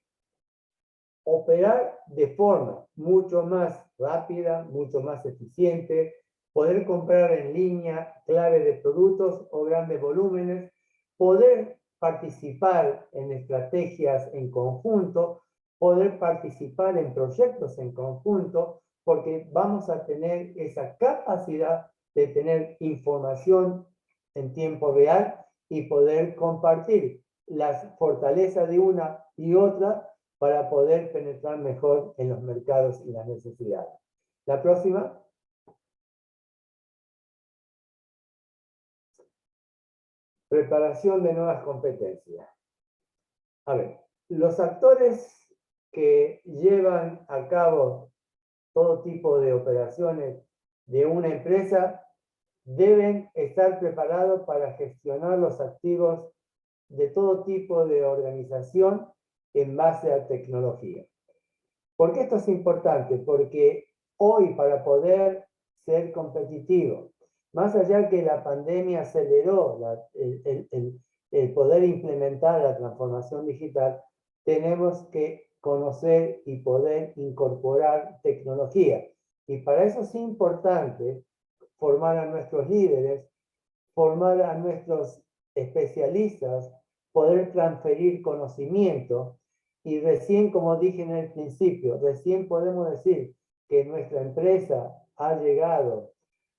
operar de forma mucho más rápida, mucho más eficiente, poder comprar en línea clave de productos o grandes volúmenes, poder participar en estrategias en conjunto, poder participar en proyectos en conjunto, porque vamos a tener esa capacidad de tener información en tiempo real y poder compartir las fortalezas de una y otra para poder penetrar mejor en los mercados y las necesidades. La próxima. Preparación de nuevas competencias. A ver, los actores que llevan a cabo todo tipo de operaciones de una empresa deben estar preparados para gestionar los activos de todo tipo de organización en base a tecnología. ¿Por qué esto es importante? Porque hoy, para poder ser competitivo, más allá que la pandemia aceleró el poder implementar la transformación digital, tenemos que conocer y poder incorporar tecnología. Y para eso es importante formar a nuestros líderes, formar a nuestros especialistas, poder transferir conocimiento. Y recién, como dije en el principio, recién podemos decir que nuestra empresa ha llegado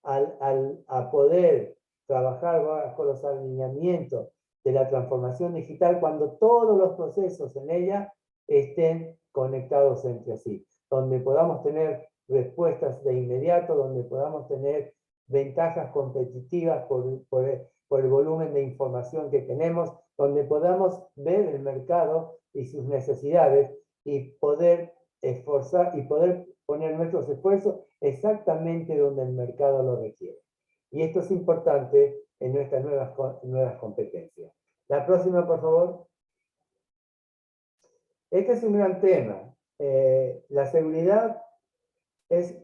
a poder trabajar bajo los alineamientos de la transformación digital cuando todos los procesos en ella estén conectados entre sí, donde podamos tener respuestas de inmediato, donde podamos tener ventajas competitivas por el volumen de información que tenemos, donde podamos ver el mercado y sus necesidades y poder esforzar y poder poner nuestros esfuerzos exactamente donde el mercado lo requiere. Y esto es importante en nuestras nuevas competencias. La próxima, por favor. Este es un gran tema. La seguridad es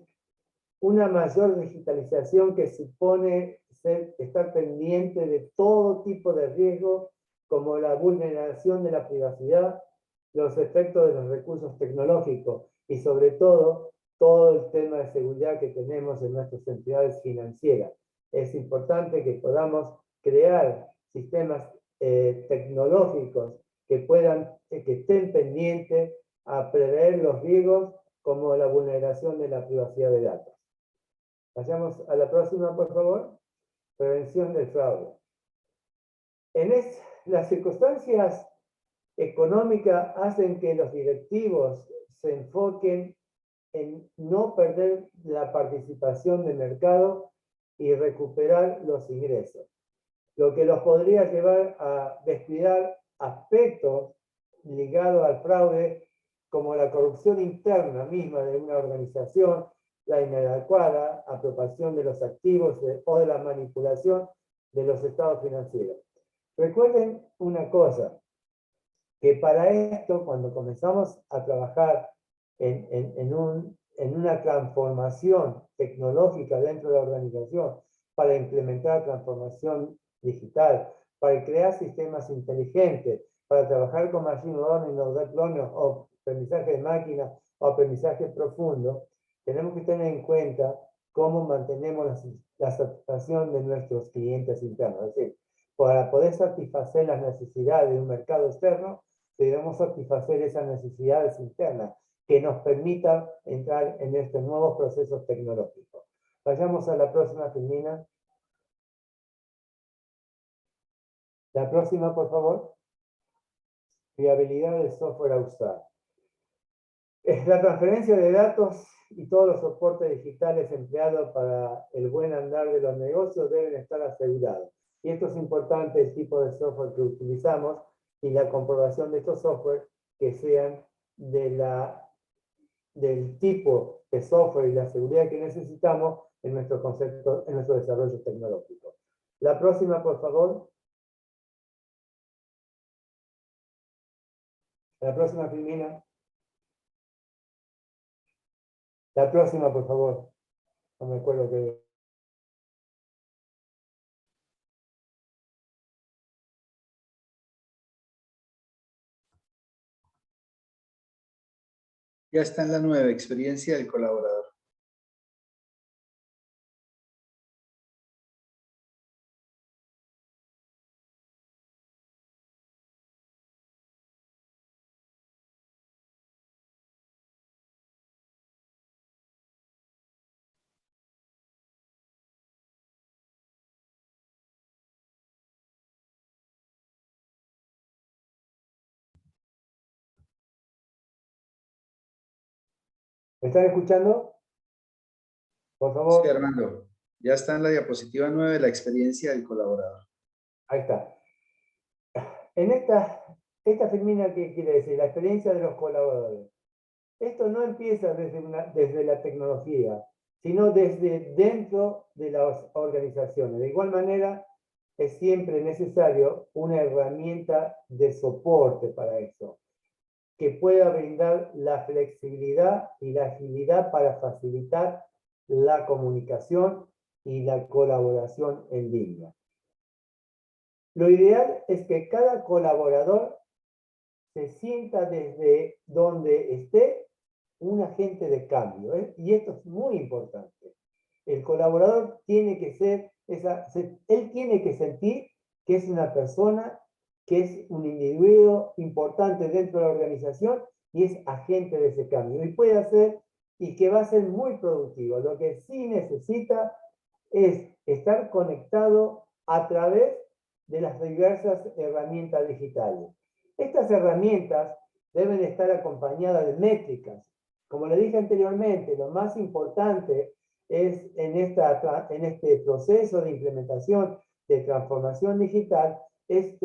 una mayor digitalización que supone estar pendiente de todo tipo de riesgo, como la vulneración de la privacidad, los efectos de los recursos tecnológicos y sobre todo el tema de seguridad que tenemos en nuestras entidades financieras. Es importante que podamos crear sistemas tecnológicos que estén pendientes a prever los riesgos como la vulneración de la privacidad de datos. Vayamos a la próxima, por favor. Prevención del fraude. Las circunstancias económicas hacen que los directivos se enfoquen en no perder la participación de mercado y recuperar los ingresos, lo que los podría llevar a descuidar aspectos ligados al fraude, como la corrupción interna misma de una organización, la inadecuada apropiación de los activos o de la manipulación de los estados financieros. Recuerden una cosa, que para esto, cuando comenzamos a trabajar en una transformación tecnológica dentro de la organización, para implementar transformación digital, para crear sistemas inteligentes, para trabajar con machine learning o deep learning o aprendizaje de máquina o aprendizaje profundo, tenemos que tener en cuenta cómo mantenemos la satisfacción de nuestros clientes internos. Es decir, para poder satisfacer las necesidades de un mercado externo, debemos satisfacer esas necesidades internas que nos permitan entrar en estos nuevos procesos tecnológicos. Vayamos a la próxima, Filmina. La próxima, por favor. Fiabilidad del software a usar. La transferencia de datos y todos los soportes digitales empleados para el buen andar de los negocios deben estar asegurados. Y esto es importante, el tipo de software que utilizamos y la comprobación de estos software que sean del tipo de software y la seguridad que necesitamos en nuestro concepto, en nuestro desarrollo tecnológico. La próxima, por favor. La próxima, Filmina. La próxima, por favor. No me acuerdo qué. Ya está en la 9, experiencia del colaborador. ¿Me están escuchando? Por Sí, favor. Armando. Ya está en la diapositiva 9, la experiencia del colaborador. Ahí está. En esta Filmina, ¿qué quiere decir? La experiencia de los colaboradores. Esto no empieza desde la tecnología, sino desde dentro de las organizaciones. De igual manera, es siempre necesario una herramienta de soporte para eso, que pueda brindar la flexibilidad y la agilidad para facilitar la comunicación y la colaboración en línea. Lo ideal es que cada colaborador se sienta desde donde esté un agente de cambio, ¿eh? Y esto es muy importante. El colaborador tiene que ser, él tiene que sentir que es una persona, que es un individuo importante dentro de la organización y es agente de ese cambio. Y puede hacer, y que va a ser muy productivo. Lo que sí necesita es estar conectado a través de las diversas herramientas digitales. Estas herramientas deben estar acompañadas de métricas. Como le dije anteriormente, lo más importante es en este proceso de implementación de transformación digital es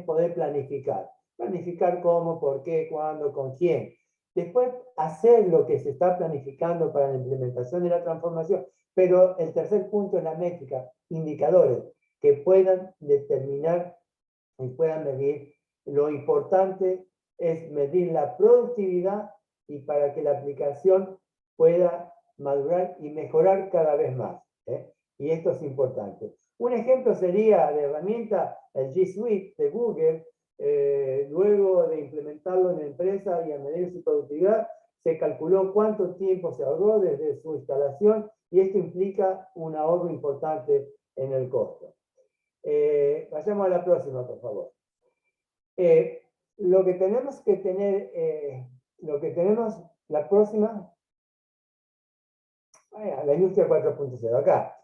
poder planificar. Planificar cómo, por qué, cuándo, con quién. Después hacer lo que se está planificando para la implementación de la transformación. Pero el tercer punto es la métrica, indicadores que puedan determinar y puedan medir. Lo importante es medir la productividad y para que la aplicación pueda madurar y mejorar cada vez más, ¿eh? Y esto es importante. Un ejemplo sería de herramienta el G Suite de Google. Luego de implementarlo en la empresa y a medir su productividad, se calculó cuánto tiempo se ahorró desde su instalación y esto implica un ahorro importante en el costo. Vayamos a la próxima, por favor. Lo que tenemos que tener, la próxima, la industria 4.0, acá.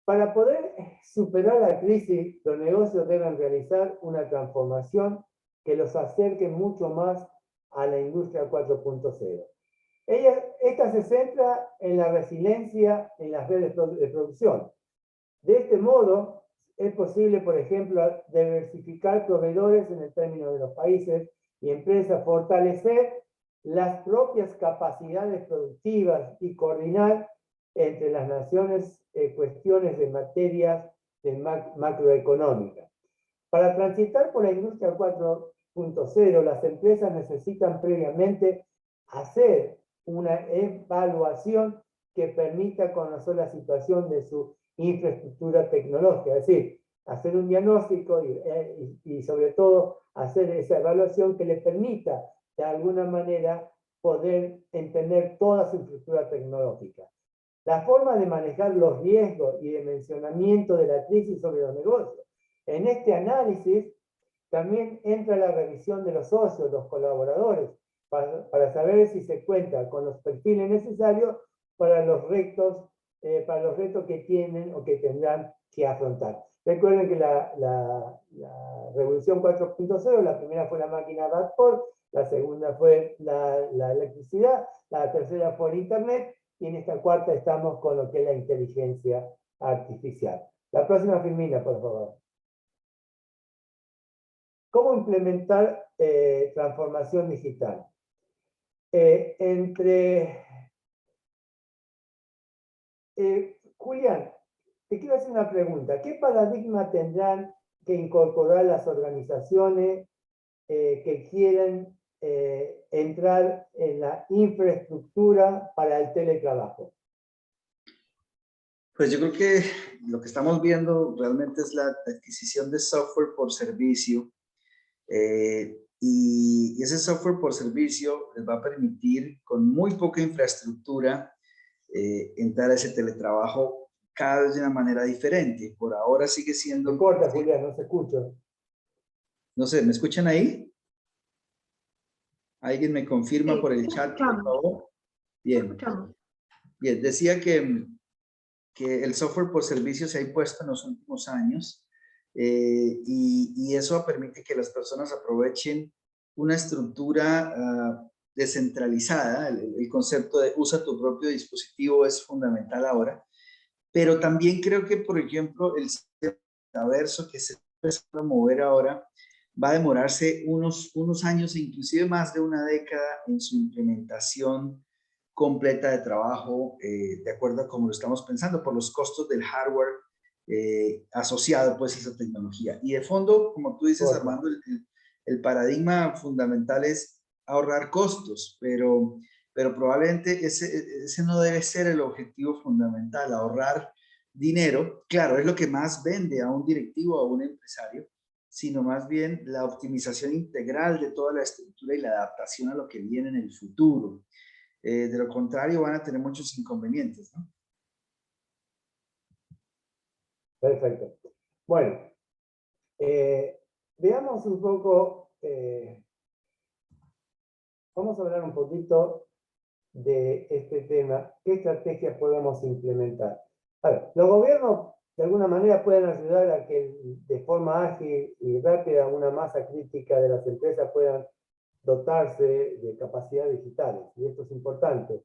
Para poder superar la crisis, los negocios deben realizar una transformación que los acerque mucho más a la industria 4.0. Esta se centra en la resiliencia en las redes de producción. De este modo, es posible, por ejemplo, diversificar proveedores en el término de los países y empresas, fortalecer las propias capacidades productivas y coordinar entre las naciones cuestiones de materias macroeconómicas. Para transitar por la industria 4.0, las empresas necesitan previamente hacer una evaluación que permita conocer la situación de su infraestructura tecnológica, es decir, hacer un diagnóstico y sobre todo hacer esa evaluación que le permita de alguna manera poder entender toda su infraestructura tecnológica. La forma de manejar los riesgos y dimensionamiento de la crisis sobre los negocios. En este análisis también entra la revisión de los socios, los colaboradores, para saber si se cuenta con los perfiles necesarios para los retos que tienen o que tendrán que afrontar. Recuerden que la revolución 4.0, la primera fue la máquina a vapor, la segunda fue la electricidad, la tercera fue el Internet, y en esta cuarta estamos con lo que es la inteligencia artificial. La próxima, Filmina, por favor. ¿Cómo implementar transformación digital? Julián, te quiero hacer una pregunta. ¿Qué paradigma tendrán que incorporar las organizaciones que quieren entrar en la infraestructura para el teletrabajo? Pues yo creo que lo que estamos viendo realmente es la adquisición de software por servicio. Y ese software por servicio les va a permitir con muy poca infraestructura entrar a ese teletrabajo cada vez de una manera diferente. Por ahora sigue siendo... No importa, Julián, no se escucha. No sé, ¿me escuchan ahí? ¿Alguien me confirma Sí, por el chat, por favor? Bien. Bien, decía que el software por servicio se ha impuesto en los últimos años y eso permite que las personas aprovechen una estructura descentralizada. El concepto de usa tu propio dispositivo es fundamental ahora, pero también creo que, por ejemplo, el metaverso que se está a mover ahora va a demorarse unos años e inclusive más de una década en su implementación completa de trabajo, de acuerdo a cómo lo estamos pensando, por los costos del hardware asociado pues a esa tecnología. Y de fondo, como tú dices, Armando, el paradigma fundamental es ahorrar costos, pero probablemente ese no debe ser el objetivo fundamental, ahorrar dinero. Claro, es lo que más vende a un directivo, a un empresario, sino más bien la optimización integral de toda la estructura y la adaptación a lo que viene en el futuro. De lo contrario, van a tener muchos inconvenientes, ¿no? Perfecto. Bueno, veamos un poco, vamos a hablar un poquito de este tema. ¿Qué estrategias podemos implementar? A ver, los gobiernos de alguna manera pueden ayudar a que de forma ágil y rápida una masa crítica de las empresas puedan dotarse de capacidades digitales, y esto es importante,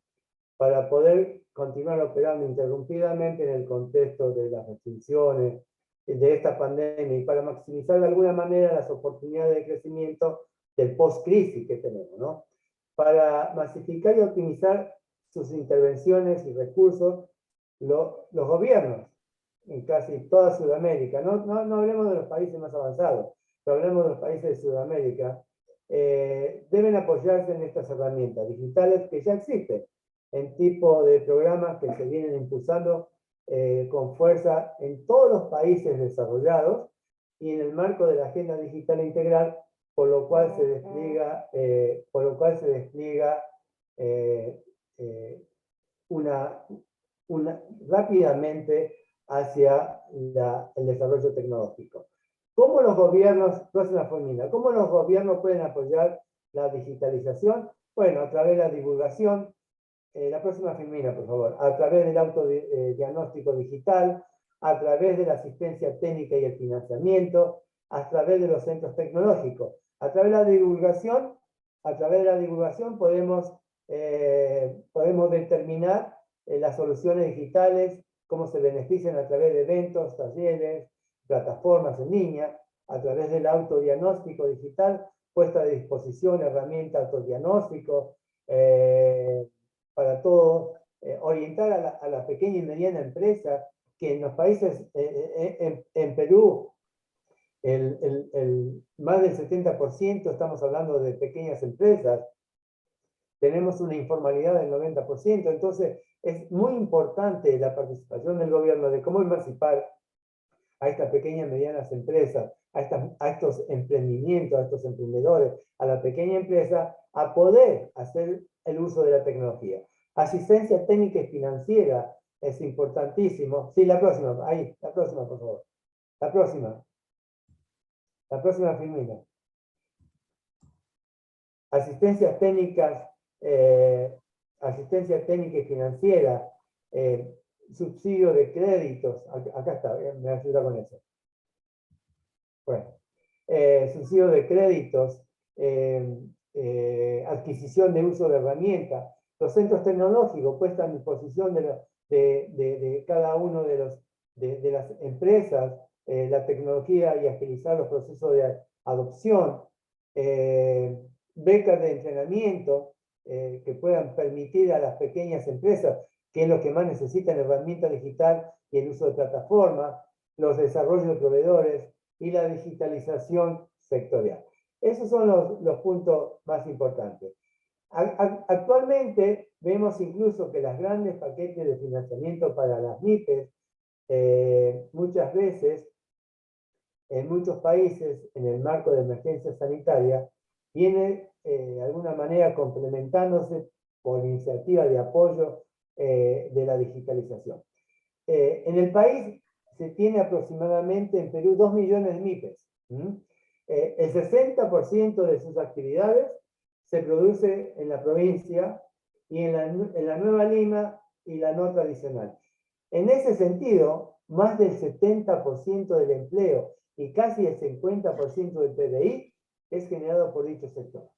para poder continuar operando interrumpidamente en el contexto de las restricciones de esta pandemia y para maximizar de alguna manera las oportunidades de crecimiento del post-crisis que tenemos, ¿no? Para masificar y optimizar sus intervenciones y recursos, los gobiernos en casi toda Sudamérica, no hablemos de los países más avanzados, pero hablemos de los países de Sudamérica, deben apoyarse en estas herramientas digitales que ya existen, en tipo de programas que se vienen impulsando con fuerza en todos los países desarrollados y en el marco de la Agenda Digital Integral, por lo cual se despliega, rápidamente hacia el desarrollo tecnológico. ¿Cómo los gobiernos, próxima formina, cómo los gobiernos pueden apoyar la digitalización? Bueno, a través de la divulgación, la próxima filmina, por favor, a través del autodiagnóstico digital, a través de la asistencia técnica y el financiamiento, a través de los centros tecnológicos. A través de la divulgación podemos determinar las soluciones digitales, cómo se benefician a través de eventos, talleres, plataformas en línea, a través del autodiagnóstico digital, puesta a disposición herramientas autodiagnóstico, para todo, orientar a la pequeña y mediana empresa, que en los países, en Perú, más del 70% estamos hablando de pequeñas empresas, tenemos una informalidad del 90%, entonces es muy importante la participación del gobierno de cómo emancipar a estas pequeñas y medianas empresas, a estos emprendimientos, a estos emprendedores, a la pequeña empresa, a poder hacer el uso de la tecnología. Asistencia técnica y financiera es importantísimo. Sí, la próxima, ahí, la próxima, por favor. La próxima, Filmina. Asistencia técnica y financiera, subsidio de créditos, acá está, me ayuda con eso. Bueno, subsidio de créditos, adquisición de uso de herramientas. Los centros tecnológicos puestos a disposición de cada uno de las empresas, la tecnología y agilizar los procesos de adopción, becas de entrenamiento que puedan permitir a las pequeñas empresas, que es lo que más necesitan, herramientas digital y el uso de plataformas, los desarrollos de proveedores y la digitalización sectorial. Esos son los puntos más importantes. Actualmente vemos incluso que los grandes paquetes de financiamiento para las MIPES, muchas veces, en muchos países, en el marco de emergencia sanitaria, viene de alguna manera complementándose por iniciativa de apoyo de la digitalización. En el país se tiene aproximadamente en Perú 2 millones de MIPES. El 60% de sus actividades se produce en la provincia y en la Nueva Lima y la no tradicional. En ese sentido, más del 70% del empleo y casi el 50% del PBI es generado por dicho sector.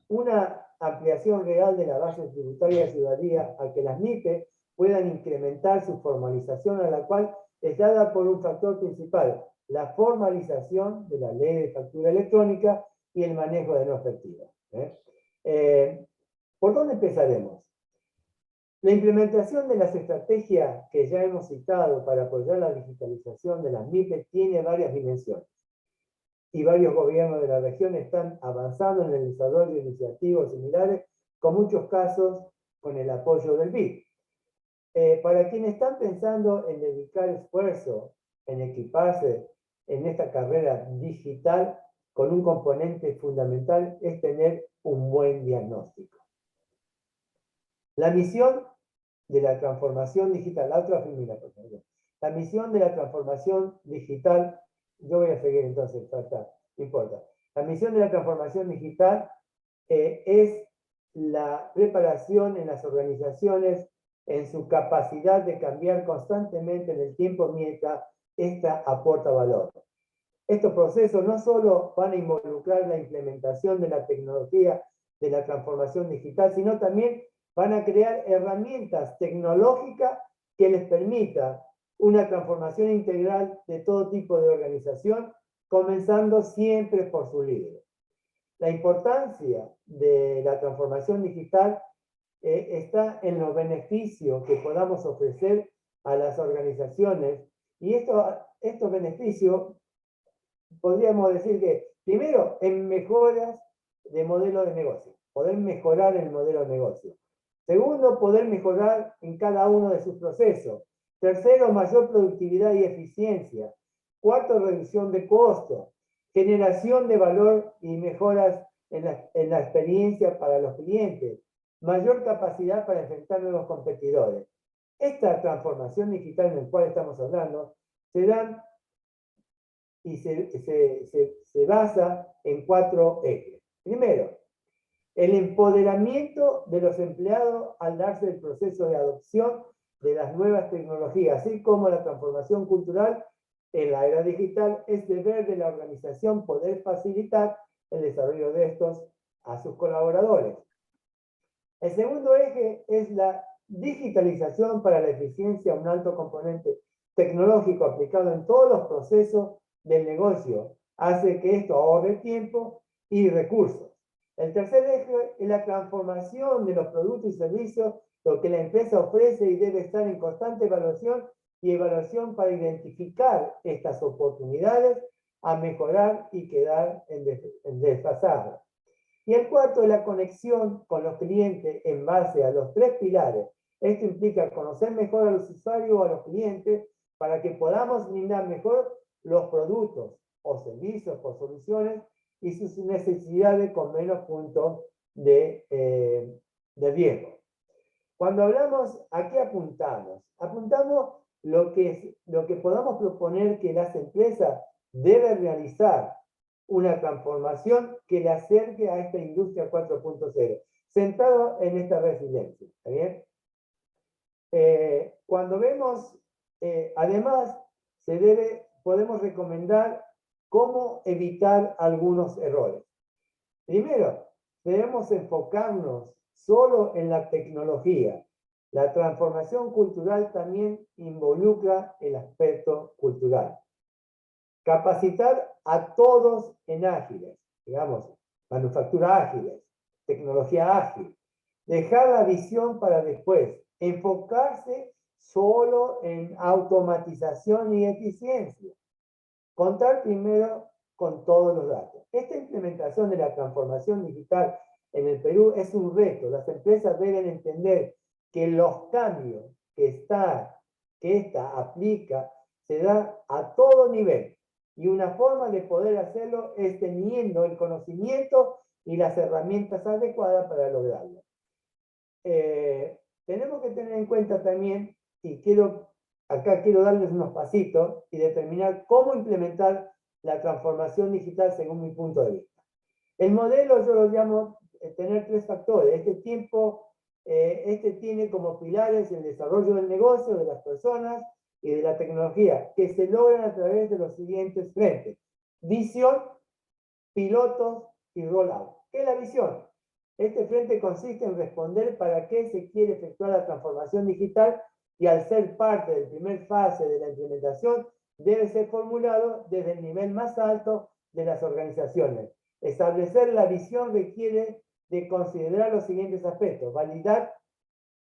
Una ampliación real de la base tributaria ayudaría a que las MIPES puedan incrementar su formalización, a la cual es dada por un factor principal, la formalización de la ley de factura electrónica y el manejo de no efectivo. ¿Por dónde empezaremos? La implementación de las estrategias que ya hemos citado para apoyar la digitalización de las MIPES tiene varias dimensiones. Y varios gobiernos de la región están avanzando en el desarrollo de iniciativas similares, con muchos casos con el apoyo del BID. Para quienes están pensando en dedicar esfuerzo, en equiparse en esta carrera digital, con un componente fundamental es tener un buen diagnóstico. La misión de la transformación digital, la otra fila, por favor. La misión de la transformación digital, yo voy a seguir entonces, no importa. La misión de la transformación digital es la preparación en las organizaciones en su capacidad de cambiar constantemente en el tiempo mientras esta aporta valor. Estos procesos no solo van a involucrar la implementación de la tecnología de la transformación digital, sino también van a crear herramientas tecnológicas que les permita una transformación integral de todo tipo de organización, comenzando siempre por su líder. La importancia de la transformación digital está en los beneficios que podamos ofrecer a las organizaciones, y estos beneficios podríamos decir que, primero, en mejoras de modelo de negocio, poder mejorar el modelo de negocio. Segundo, poder mejorar en cada uno de sus procesos. Tercero, mayor productividad y eficiencia. Cuarto, reducción de costos, generación de valor y mejoras en la experiencia para los clientes, mayor capacidad para enfrentar nuevos competidores. Esta transformación digital en la cual estamos hablando se da y se basa en 4 ejes. Primero, el empoderamiento de los empleados al darse el proceso de adopción de las nuevas tecnologías, así como la transformación cultural en la era digital, es deber de la organización poder facilitar el desarrollo de estos a sus colaboradores. El segundo eje es la digitalización para la eficiencia, un alto componente tecnológico aplicado en todos los procesos del negocio, hace que esto ahorre tiempo y recursos. El tercer eje es la transformación de los productos y servicios, lo que la empresa ofrece y debe estar en constante evaluación para identificar estas oportunidades a mejorar y quedar en desfasado. Y el cuarto es la conexión con los clientes en base a los 3 pilares. Esto implica conocer mejor a los usuarios o a los clientes para que podamos brindar mejor los productos o servicios o soluciones y sus necesidades con menos puntos de riesgo. Cuando hablamos, ¿a qué apuntamos? Apuntamos lo que podamos proponer que las empresas deben realizar una transformación que le acerque a esta industria 4.0, centrado en esta resiliencia. ¿Está bien? Cuando vemos, además, se debe podemos recomendar cómo evitar algunos errores. Primero, debemos enfocarnos solo en la tecnología. La transformación cultural también involucra el aspecto cultural. Capacitar a todos en ágiles, digamos, manufactura ágiles, tecnología ágil. Dejar la visión para después. Enfocarse solo en automatización y eficiencia. Contar primero con todos los datos. Esta implementación de la transformación digital en el Perú es un reto. Las empresas deben entender que los cambios que esta aplica se dan a todo nivel. Y una forma de poder hacerlo es teniendo el conocimiento y las herramientas adecuadas para lograrlo. Tenemos que tener en cuenta también, y acá quiero darles unos pasitos y determinar cómo implementar la transformación digital según mi punto de vista. El modelo yo lo llamo tener 3 factores. Este tiene como pilares el desarrollo del negocio, de las personas y de la tecnología, que se logran a través de los siguientes frentes: visión, pilotos y rollout. ¿Qué es la visión? Este frente consiste en responder para qué se quiere efectuar la transformación digital, y al ser parte del primer fase de la implementación, debe ser formulado desde el nivel más alto de las organizaciones. Establecer la visión requiere de considerar los siguientes aspectos: validar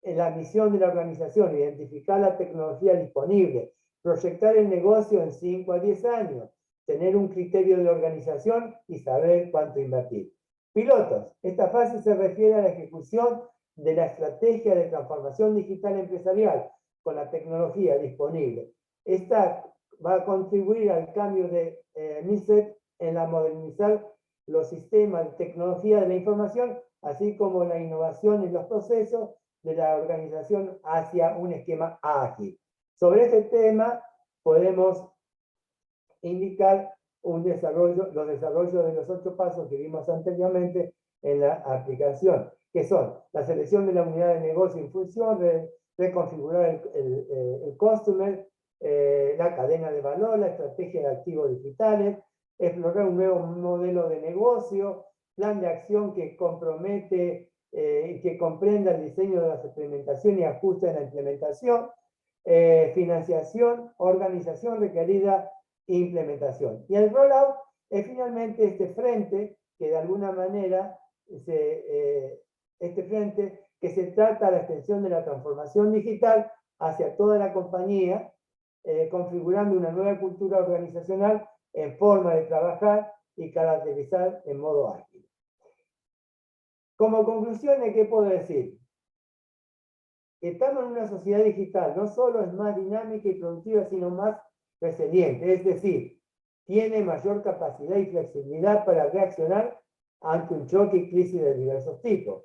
la misión de la organización, identificar la tecnología disponible, proyectar el negocio en 5 a 10 años, tener un criterio de organización y saber cuánto invertir. Pilotos. Esta fase se refiere a la ejecución de la estrategia de transformación digital empresarial con la tecnología disponible. Esta va a contribuir al cambio de MISET en la modernizar los sistemas de tecnología de la información, así como la innovación en los procesos de la organización hacia un esquema ágil. Sobre este tema podemos indicar los desarrollos de los 8 pasos que vimos anteriormente en la aplicación, que son la selección de la unidad de negocio en función, reconfigurar el customer, la cadena de valor, la estrategia de activos digitales, explorar un nuevo modelo de negocio, plan de acción que compromete y que comprenda el diseño de las implementaciones y ajuste en la implementación, financiación, organización requerida, implementación. Y el rollout es finalmente este frente que de alguna manera que se trata de la extensión de la transformación digital hacia toda la compañía, configurando una nueva cultura organizacional en forma de trabajar y caracterizar en modo ágil. Como conclusiones, ¿qué puedo decir? Estamos en una sociedad digital, no solo es más dinámica y productiva, sino más resiliente, es decir, tiene mayor capacidad y flexibilidad para reaccionar ante un choque y crisis de diversos tipos.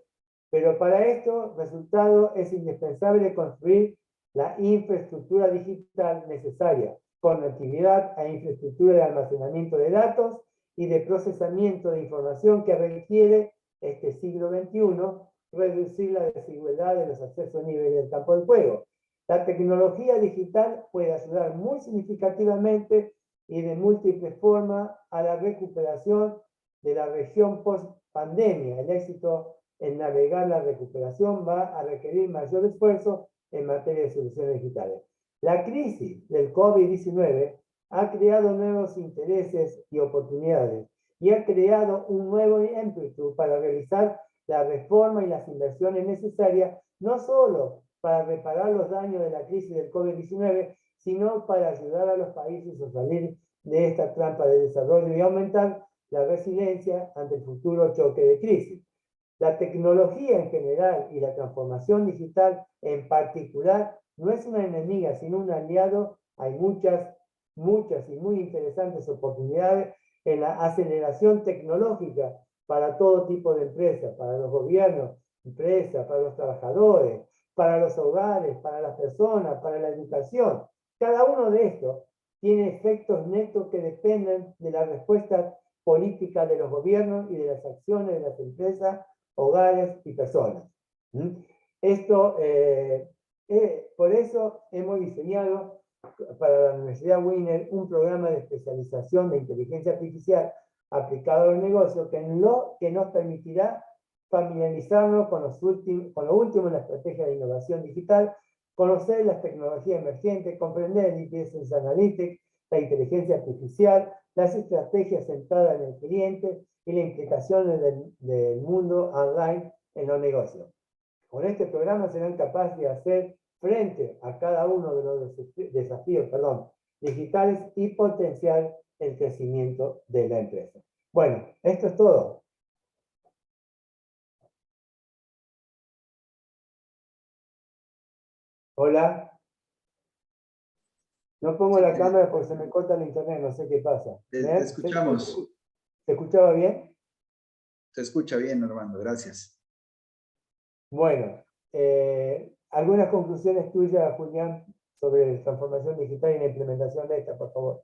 Pero para esto, resultado, es indispensable construir la infraestructura digital necesaria, conectividad a infraestructura de almacenamiento de datos y de procesamiento de información que requiere este siglo XXI, reducir la desigualdad de los accesos a nivel del campo de juego. La tecnología digital puede ayudar muy significativamente y de múltiples formas a la recuperación de la región post-pandemia. El éxito en navegar la recuperación va a requerir mayor esfuerzo en materia de soluciones digitales. La crisis del COVID-19 ha creado nuevos intereses y oportunidades y ha creado un nuevo ímpetu para realizar la reforma y las inversiones necesarias, no solo para reparar los daños de la crisis del COVID-19, sino para ayudar a los países a salir de esta trampa de desarrollo y aumentar la resiliencia ante el futuro choque de crisis. La tecnología en general y la transformación digital en particular no es una enemiga, sino un aliado. Hay muchas y muy interesantes oportunidades en la aceleración tecnológica para todo tipo de empresas, para los gobiernos, empresas, para los trabajadores, para los hogares, para las personas, para la educación. Cada uno de estos tiene efectos netos que dependen de la respuesta política de los gobiernos y de las acciones de las empresas, hogares y personas. Por eso hemos diseñado para la Universidad Wiener un programa de especialización de inteligencia artificial aplicado al negocio que nos permitirá familiarizarnos con lo último en la estrategia de innovación digital, conocer las tecnologías emergentes, comprender el Business Analytics, la inteligencia artificial, las estrategias centradas en el cliente y las implicaciones del mundo online en los negocios. Con este programa serán capaces de hacer frente a cada uno de los desafíos digitales y potenciar el crecimiento de la empresa. Bueno, esto es todo. Hola. No pongo la cámara porque se me corta el internet, no sé qué pasa. Te escuchamos. ¿Se escuchaba bien? Se escucha bien, Armando, gracias. Bueno, algunas conclusiones tuyas, Julián, sobre transformación digital y la implementación de esta, por favor.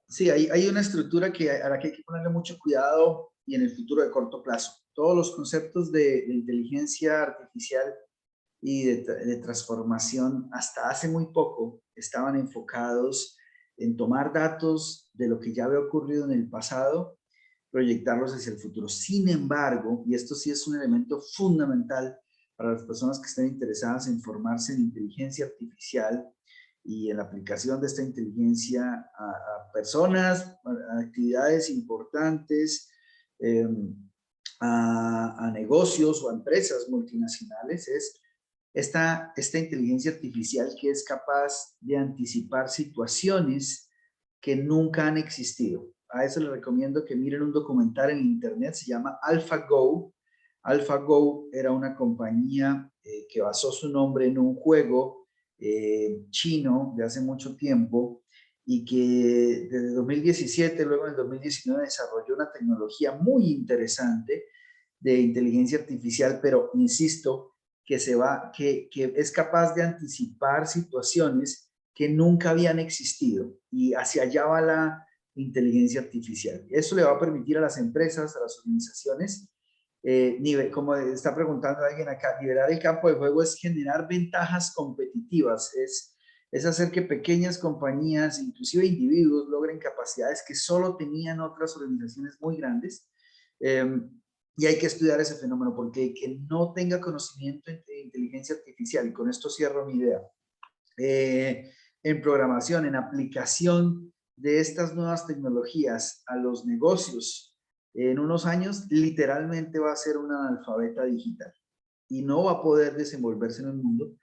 Sí, hay una estructura a la que hay que ponerle mucho cuidado y en el futuro de corto plazo. Todos los conceptos de inteligencia artificial y de transformación hasta hace muy poco estaban enfocados en tomar datos de lo que ya había ocurrido en el pasado, proyectarlos hacia el futuro. Sin embargo, y esto sí es un elemento fundamental para las personas que estén interesadas en formarse en inteligencia artificial y en la aplicación de esta inteligencia a personas, a actividades importantes, a negocios o a empresas multinacionales, es esta inteligencia artificial que es capaz de anticipar situaciones que nunca han existido. A eso les recomiendo que miren un documental en internet, se llama AlphaGo. AlphaGo era una compañía que basó su nombre en un juego chino de hace mucho tiempo y que desde 2017, luego en el 2019 desarrolló una tecnología muy interesante de inteligencia artificial, pero insisto, que es capaz de anticipar situaciones que nunca habían existido y hacia allá va la inteligencia artificial. Eso le va a permitir a las empresas, a las organizaciones, como está preguntando alguien acá, liberar el campo de juego es generar ventajas competitivas, es hacer que pequeñas compañías, inclusive individuos, logren capacidades que solo tenían otras organizaciones muy grandes. Y hay que estudiar ese fenómeno porque el que no tenga conocimiento de inteligencia artificial, y con esto cierro mi idea, en programación, en aplicación de estas nuevas tecnologías a los negocios, en unos años literalmente va a ser una analfabeta digital y no va a poder desenvolverse en un mundo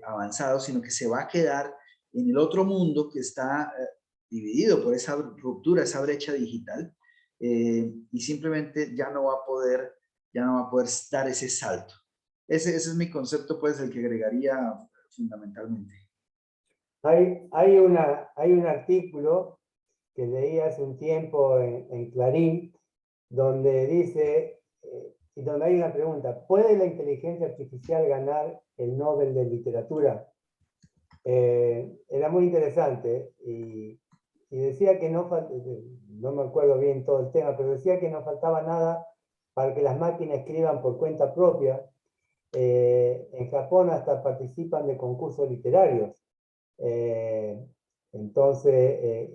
avanzado, sino que se va a quedar en el otro mundo que está dividido por esa ruptura, esa brecha digital, y simplemente ya no va a poder dar ese salto. Ese es mi concepto, pues, el que agregaría fundamentalmente. Hay un artículo que leí hace un tiempo en Clarín, donde dice, y donde hay una pregunta, ¿puede la inteligencia artificial ganar el Nobel de Literatura? Era muy interesante y decía que no me acuerdo bien todo el tema, pero decía que no faltaba nada para que las máquinas escriban por cuenta propia. En Japón hasta participan de concursos literarios. Entonces,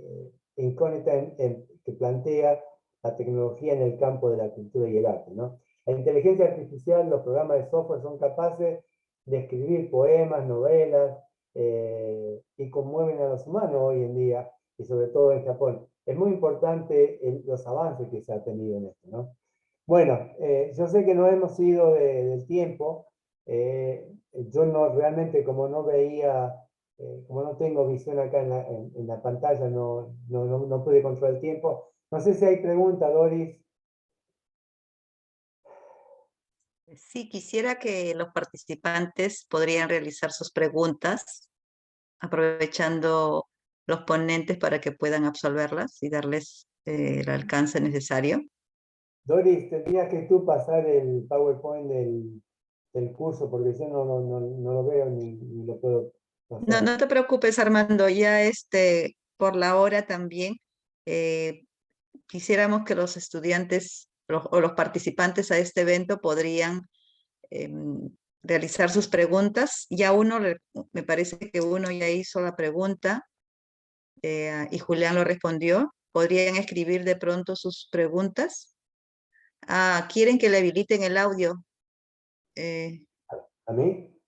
incógnita que plantea la tecnología en el campo de la cultura y el arte, ¿no? La inteligencia artificial, los programas de software son capaces de escribir poemas, novelas, y conmueven a los humanos hoy en día, y sobre todo en Japón. Es muy importante los avances que se ha tenido en esto, ¿no? Bueno, yo sé que no hemos ido del tiempo. Yo realmente, como no veía, como no tengo visión acá en la pantalla, no pude controlar el tiempo. No sé si hay preguntas, Doris. Sí, quisiera que los participantes podrían realizar sus preguntas, aprovechando los ponentes para que puedan absolverlas y darles el alcance necesario. Doris, tendrías que tú pasar el PowerPoint del curso, porque yo no lo veo ni lo puedo pasar. No te preocupes, Armando, ya por la hora también quisiéramos que los estudiantes o los participantes a este evento podrían realizar sus preguntas. Ya me parece que uno ya hizo la pregunta y Julián lo respondió. ¿Podrían escribir de pronto sus preguntas? ¿Quieren que le habiliten el audio? ¿A mí?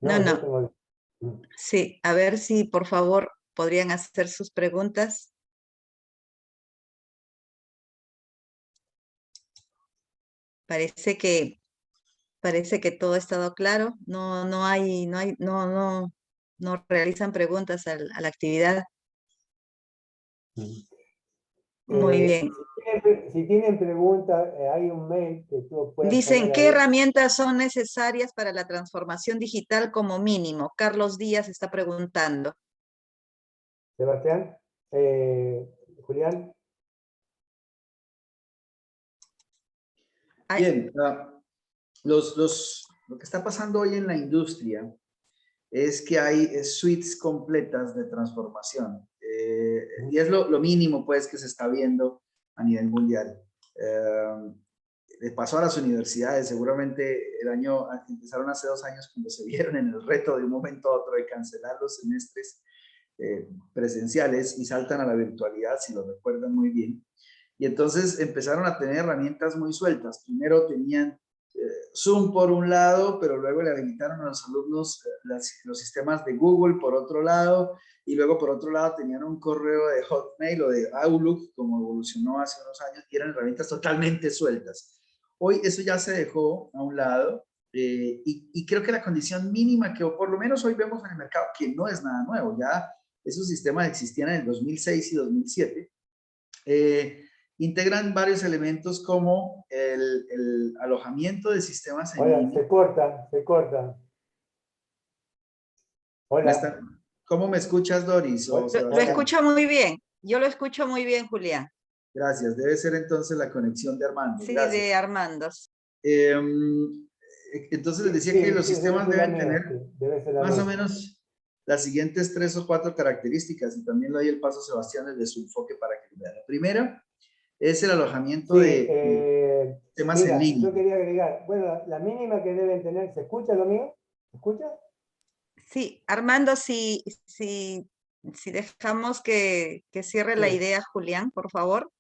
No, yo no. tengo... Sí, a ver si por favor podrían hacer sus preguntas. Parece que todo ha estado claro. No realizan preguntas a la actividad. Muy bien. Si tienen preguntas, hay un mail que tú puedes Dicen, poner ¿qué ahí. herramientas son necesarias para la transformación digital como mínimo? Carlos Díaz está preguntando. Sebastián, Julián. Bien, lo que está pasando hoy en la industria es que hay suites completas de transformación. Y es lo mínimo, pues, que se está viendo a nivel mundial. Le pasó a las universidades, seguramente empezaron hace 2 años cuando se vieron en el reto de un momento a otro de cancelar los semestres presenciales y saltan a la virtualidad, si lo recuerdan muy bien. Y entonces empezaron a tener herramientas muy sueltas. Primero tenían Zoom por un lado, pero luego le habilitaron a los alumnos los sistemas de Google por otro lado, y luego por otro lado tenían un correo de Hotmail o de Outlook, como evolucionó hace unos años, y eran herramientas totalmente sueltas. Hoy eso ya se dejó a un lado, y creo que la condición mínima que por lo menos hoy vemos en el mercado, que no es nada nuevo, ya esos sistemas existían en el 2006 y 2007, integran varios elementos como el alojamiento de sistemas en Hola, línea. se corta. Hola. ¿Cómo me escuchas, Doris? O Lo escucho muy bien. Yo lo escucho muy bien, Julián. Gracias. Debe ser entonces la conexión de Armando. Sí, Gracias. de Armando. Entonces les decía que los sistemas deben tener más o menos las siguientes 3 o 4 características, y también le doy el paso a Sebastián desde su enfoque para que lo vea. La primera es el alojamiento de temas en línea. Yo quería agregar, bueno, la mínima que deben tener, ¿se escucha lo mío? ¿Se escucha? Sí, Armando, si dejamos que cierre la idea, Julián, por favor.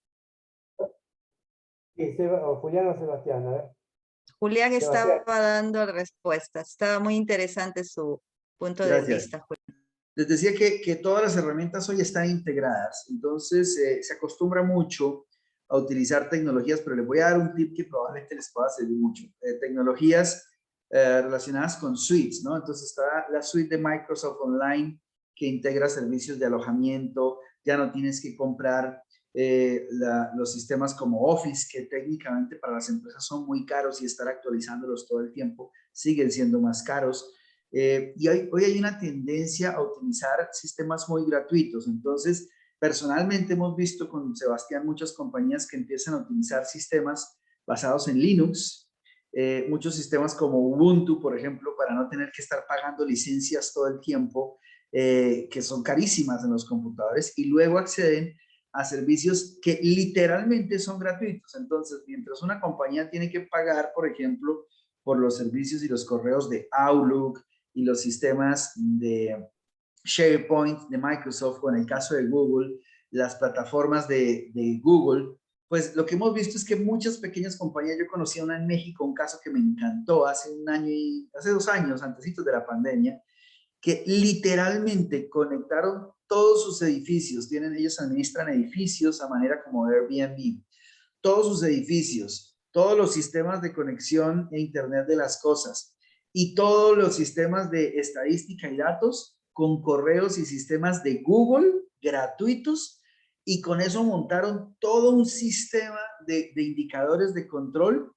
Sí, o Julián o Sebastián, a ver. Julián Sebastián. estaba dando respuestas. Estaba muy interesante su punto de vista, Julián. Les decía que todas las herramientas hoy están integradas, entonces se acostumbra mucho a utilizar tecnologías, pero les voy a dar un tip que probablemente les pueda servir mucho. Tecnologías relacionadas con suites, ¿no? Entonces está la suite de Microsoft Online, que integra servicios de alojamiento, ya no tienes que comprar los sistemas como Office, que técnicamente para las empresas son muy caros, y estar actualizándolos todo el tiempo siguen siendo más caros. Y hoy hay una tendencia a utilizar sistemas muy gratuitos. Entonces, personalmente hemos visto con Sebastián muchas compañías que empiezan a utilizar sistemas basados en Linux, muchos sistemas como Ubuntu, por ejemplo, para no tener que estar pagando licencias todo el tiempo, que son carísimas en los computadores, y luego acceden a servicios que literalmente son gratuitos. Entonces, mientras una compañía tiene que pagar, por ejemplo, por los servicios y los correos de Outlook y los sistemas de SharePoint de Microsoft, o en el caso de Google, las plataformas de Google, pues lo que hemos visto es que muchas pequeñas compañías, yo conocí una en México, un caso que me encantó hace 2 años, antesitos de la pandemia, que literalmente conectaron todos sus edificios. Ellos administran edificios a manera como Airbnb, todos sus edificios, todos los sistemas de conexión e internet de las cosas, y todos los sistemas de estadística y datos con correos y sistemas de Google gratuitos, y con eso montaron todo un sistema de indicadores de control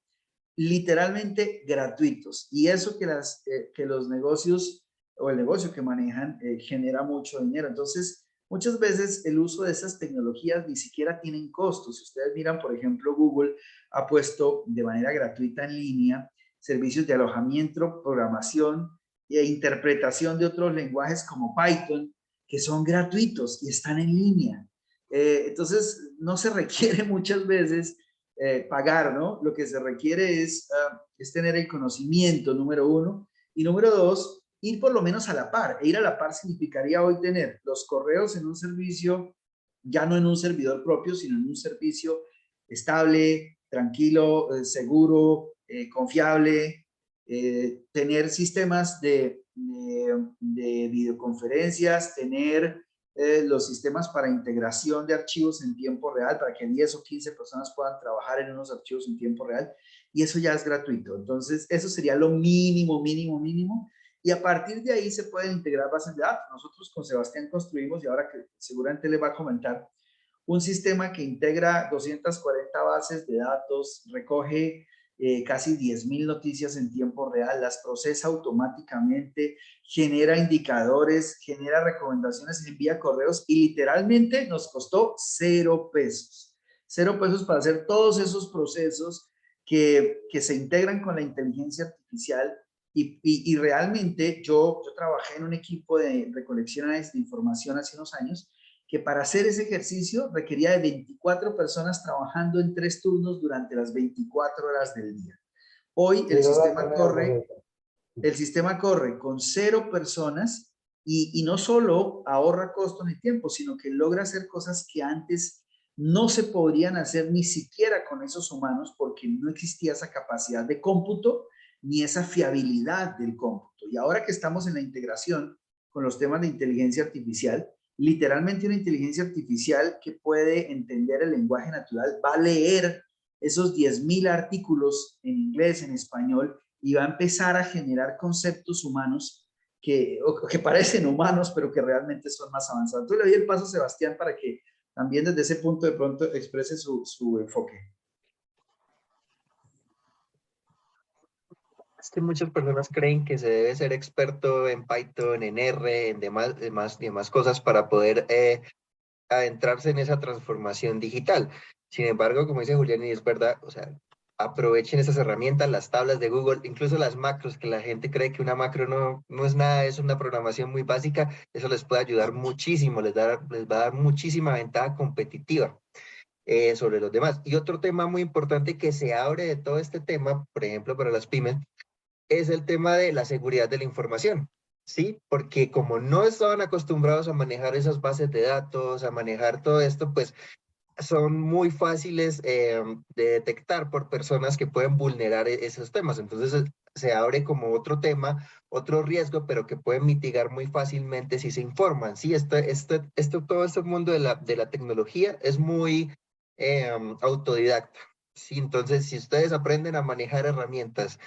literalmente gratuitos. Y eso que los negocios, o el negocio que manejan, genera mucho dinero. Entonces, muchas veces el uso de esas tecnologías ni siquiera tienen costos. Si ustedes miran, por ejemplo, Google ha puesto de manera gratuita en línea servicios de alojamiento, programación e interpretación de otros lenguajes como Python, que son gratuitos y están en línea. Entonces, no se requiere muchas veces pagar, ¿no? Lo que se requiere es tener el conocimiento, número uno, Y número dos, ir por lo menos a la par. E ir a la par significaría hoy tener los correos en un servicio, ya no en un servidor propio, sino en un servicio estable, tranquilo, seguro, confiable, tener sistemas de videoconferencias, tener los sistemas para integración de archivos en tiempo real, para que 10 o 15 personas puedan trabajar en unos archivos en tiempo real, y eso ya es gratuito. Entonces, eso sería lo mínimo, mínimo, mínimo, y a partir de ahí se pueden integrar bases de datos. Nosotros con Sebastián construimos, y ahora que seguramente le va a comentar, un sistema que integra 240 bases de datos, recoge casi 10.000 noticias en tiempo real, las procesa automáticamente, genera indicadores, genera recomendaciones, envía correos y literalmente nos costó 0 pesos. 0 pesos para hacer todos esos procesos que se integran con la inteligencia artificial y realmente yo trabajé en un equipo de recolecciones de información hace unos años que para hacer ese ejercicio requería de 24 personas trabajando en 3 turnos durante las 24 horas del día. Hoy el sistema corre con 0 personas y no solo ahorra costo ni tiempo, sino que logra hacer cosas que antes no se podrían hacer ni siquiera con esos humanos porque no existía esa capacidad de cómputo ni esa fiabilidad del cómputo. Y ahora que estamos en la integración con los temas de inteligencia artificial, literalmente una inteligencia artificial que puede entender el lenguaje natural va a leer esos 10.000 artículos en inglés, en español, y va a empezar a generar conceptos humanos que parecen humanos, pero que realmente son más avanzados. Entonces le doy el paso a Sebastián para que también desde ese punto de pronto exprese su enfoque. Es que muchas personas creen que se debe ser experto en Python, en R, en demás cosas para poder adentrarse en esa transformación digital. Sin embargo, como dice Julián, y es verdad, o sea, aprovechen esas herramientas, las tablas de Google, incluso las macros, que la gente cree que una macro no es nada, es una programación muy básica, eso les puede ayudar muchísimo, les va a dar muchísima ventaja competitiva sobre los demás. Y otro tema muy importante que se abre de todo este tema, por ejemplo, para las pymes, es el tema de la seguridad de la información, ¿sí? Porque como no estaban acostumbrados a manejar esas bases de datos, a manejar todo esto, pues son muy fáciles de detectar por personas que pueden vulnerar esos temas. Entonces se abre como otro tema, otro riesgo, pero que pueden mitigar muy fácilmente si se informan. Sí, todo este mundo de la tecnología es muy autodidacta. Sí, entonces si ustedes aprenden a manejar herramientas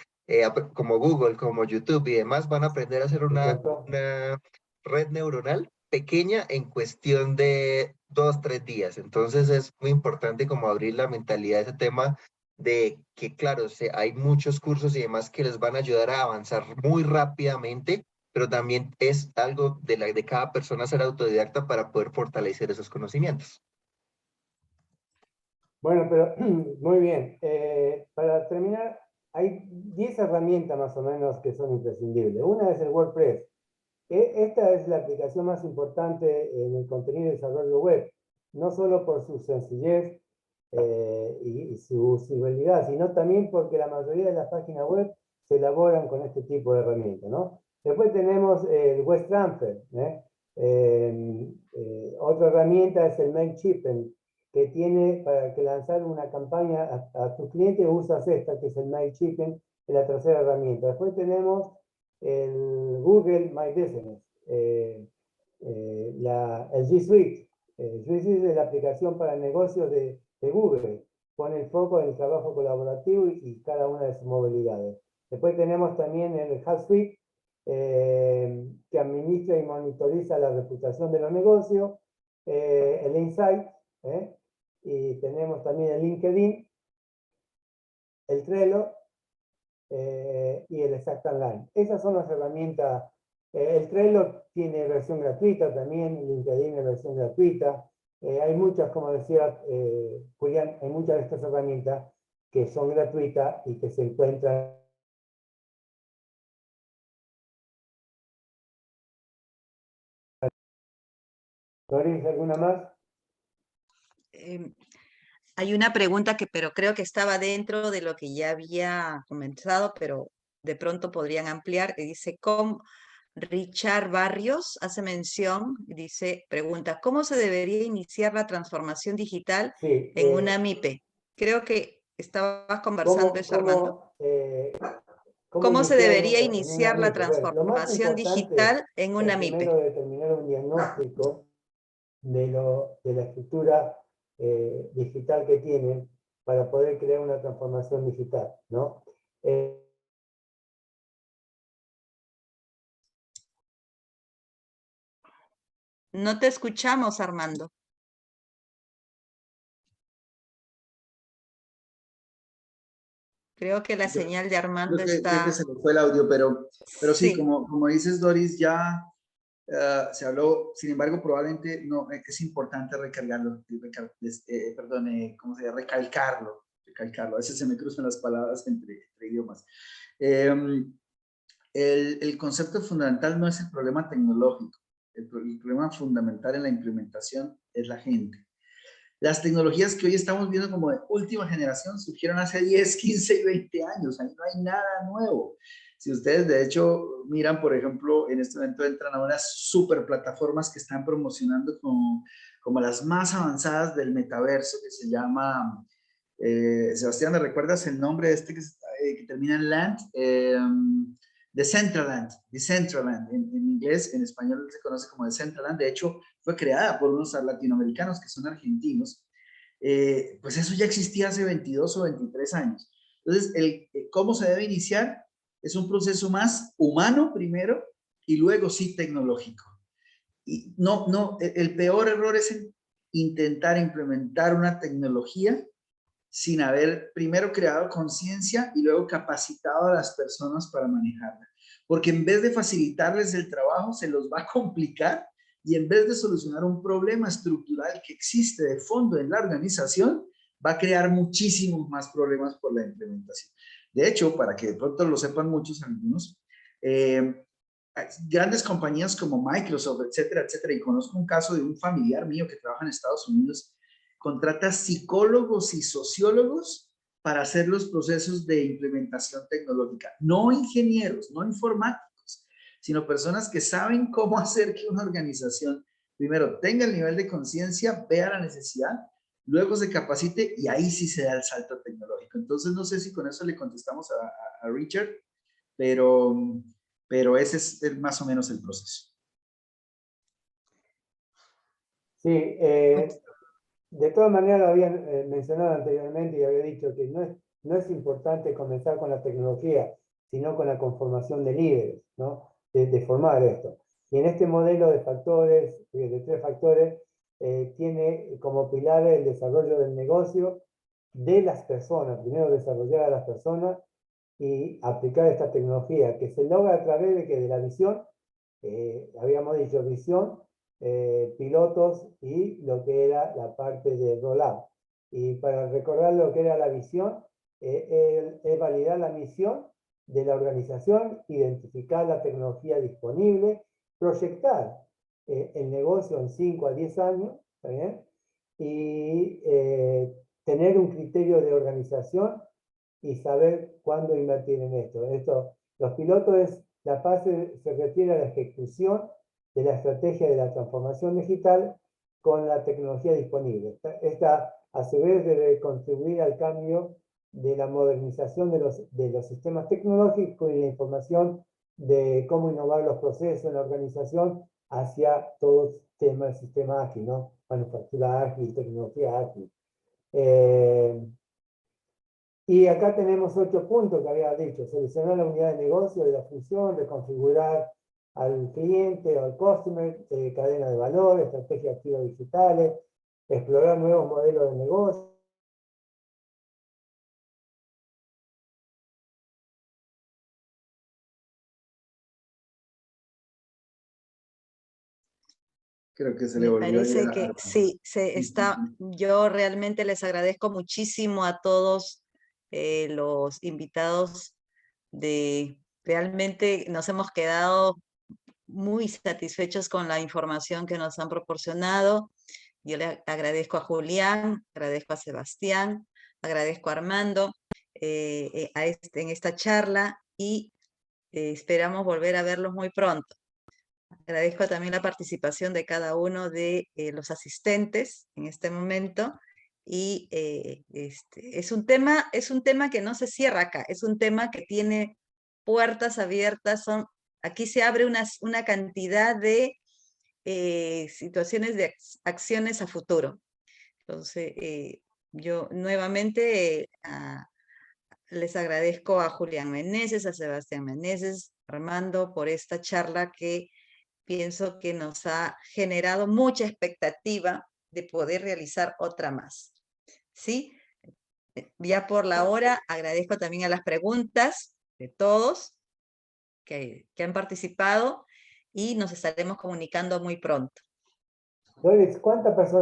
como Google, como YouTube y demás, van a aprender a hacer una red neuronal pequeña en cuestión de 2, 3 días. Entonces es muy importante como abrir la mentalidad de ese tema de que, claro, hay muchos cursos y demás que les van a ayudar a avanzar muy rápidamente, pero también es algo de cada persona ser autodidacta para poder fortalecer esos conocimientos. Bueno, pero muy bien. Para terminar, hay 10 herramientas más o menos que son imprescindibles. Una es el WordPress. Esta es la aplicación más importante en el contenido de desarrollo web, no solo por su sencillez y su usabilidad, sino también porque la mayoría de las páginas web se elaboran con este tipo de herramientas, ¿no? Después tenemos el WebTransfer, otra herramienta es el MailChimp, que tiene para que lanzar una campaña a tu cliente usas esta, que es el MailChimp, es la tercera herramienta. Después tenemos el Google My Business, el G Suite. G Suite es la aplicación para negocios de Google. Pone el foco en el trabajo colaborativo y cada una de sus modalidades. Después tenemos también el HubSpot, que administra y monitoriza la reputación de los negocios, el Insight, y tenemos también el LinkedIn, el Trello, y el Exact Online. Esas son las herramientas. El Trello tiene versión gratuita también, el LinkedIn es versión gratuita. Hay muchas, como decía Julián, hay muchas de estas herramientas que son gratuitas y que se encuentran. ¿Doris, alguna más? Hay una pregunta pero creo que estaba dentro de lo que ya había comenzado, pero de pronto podrían ampliar, que dice, Richard Barrios hace mención, dice, pregunta, ¿cómo se debería iniciar la transformación digital Sí, en una MIPE? Creo que estabas conversando eso, Armando. ¿Cómo se debería en una iniciar la MIPE? Bueno, lo más transformación importante digital en es una primero MIPE? determinar un diagnóstico de la estructura digital que tienen para poder crear una transformación digital, ¿no? No te escuchamos, Armando. Creo que la señal de Armando Creo que está... se me fue el audio, pero sí, Sí, como dices, Doris, ya se habló, sin embargo, probablemente no, es importante recargarlo, perdón, ¿cómo se llama? Recalcarlo. A veces se me cruzan las palabras entre idiomas. El concepto fundamental no es el problema tecnológico, el problema fundamental en la implementación es la gente. Las tecnologías que hoy estamos viendo como de última generación surgieron hace 10, 15 y 20 años, ahí no hay nada nuevo. Si ustedes de hecho miran, por ejemplo, en este momento entran a unas super plataformas que están promocionando como las más avanzadas del metaverso, que se llama, Sebastián, ¿me recuerdas el nombre de este que termina en Land? Decentraland, en inglés, en español se conoce como Decentraland, de hecho fue creada por unos latinoamericanos que son argentinos, pues eso ya existía hace 22 o 23 años. Entonces, cómo se debe iniciar es un proceso más humano primero y luego sí tecnológico. Y el peor error es intentar implementar una tecnología sin haber primero creado conciencia y luego capacitado a las personas para manejarla. Porque en vez de facilitarles el trabajo, se los va a complicar y en vez de solucionar un problema estructural que existe de fondo en la organización, va a crear muchísimos más problemas por la implementación. De hecho, para que de pronto lo sepan muchos algunos, grandes compañías como Microsoft, etcétera, etcétera, y conozco un caso de un familiar mío que trabaja en Estados Unidos, contrata psicólogos y sociólogos para hacer los procesos de implementación tecnológica. No ingenieros, no informáticos, sino personas que saben cómo hacer que una organización, primero, tenga el nivel de conciencia, vea la necesidad, luego se capacite y ahí sí se da el salto tecnológico. Entonces, no sé si con eso le contestamos a Richard, pero ese es más o menos el proceso. Sí, de todas maneras lo había mencionado anteriormente y había dicho que no es importante comenzar con la tecnología, sino con la conformación de líderes, ¿no? De formar esto. Y en este modelo de factores, de 3 factores, tiene como pilar el desarrollo del negocio de las personas. Primero desarrollar a las personas y aplicar esta tecnología que se logra a través de la visión, habíamos dicho visión, pilotos y lo que era la parte de rollout. Y para recordar lo que era la visión, es validar la misión de la organización, identificar la tecnología disponible, proyectar el negocio en 5 a 10 años, ¿está bien? Y tener un criterio de organización y saber cuándo invertir en esto. Los pilotos, la fase se refiere a la ejecución de la estrategia de la transformación digital con la tecnología disponible. Esta, a su vez, debe contribuir al cambio de la modernización de los sistemas tecnológicos y la información de cómo innovar los procesos en la organización hacia todo el sistema ágil, ¿no? Manufactura ágil, tecnología ágil. Y acá tenemos 8 puntos que había dicho: seleccionar la unidad de negocio de la función, reconfigurar al cliente o al customer, cadena de valor, estrategia activa digitales, explorar nuevos modelos de negocio. Creo que se le Me volvió a ir parece a que Armando. sí, yo realmente les agradezco muchísimo a todos los invitados realmente nos hemos quedado muy satisfechos con la información que nos han proporcionado. Yo le agradezco a Julián, agradezco a Sebastián, agradezco a Armando en esta charla y esperamos volver a verlos muy pronto. Agradezco también la participación de cada uno de los asistentes en este momento. Y es un tema que no se cierra acá, es un tema que tiene puertas abiertas. Aquí se abre una cantidad de situaciones de acciones a futuro. Entonces, yo nuevamente les agradezco a Julián Meneses, a Sebastián Meneses, Armando, por esta charla que pienso que nos ha generado mucha expectativa de poder realizar otra más. ¿Sí? Ya por la hora, agradezco también a las preguntas de todos que han participado y nos estaremos comunicando muy pronto. Doris, ¿cuántas personas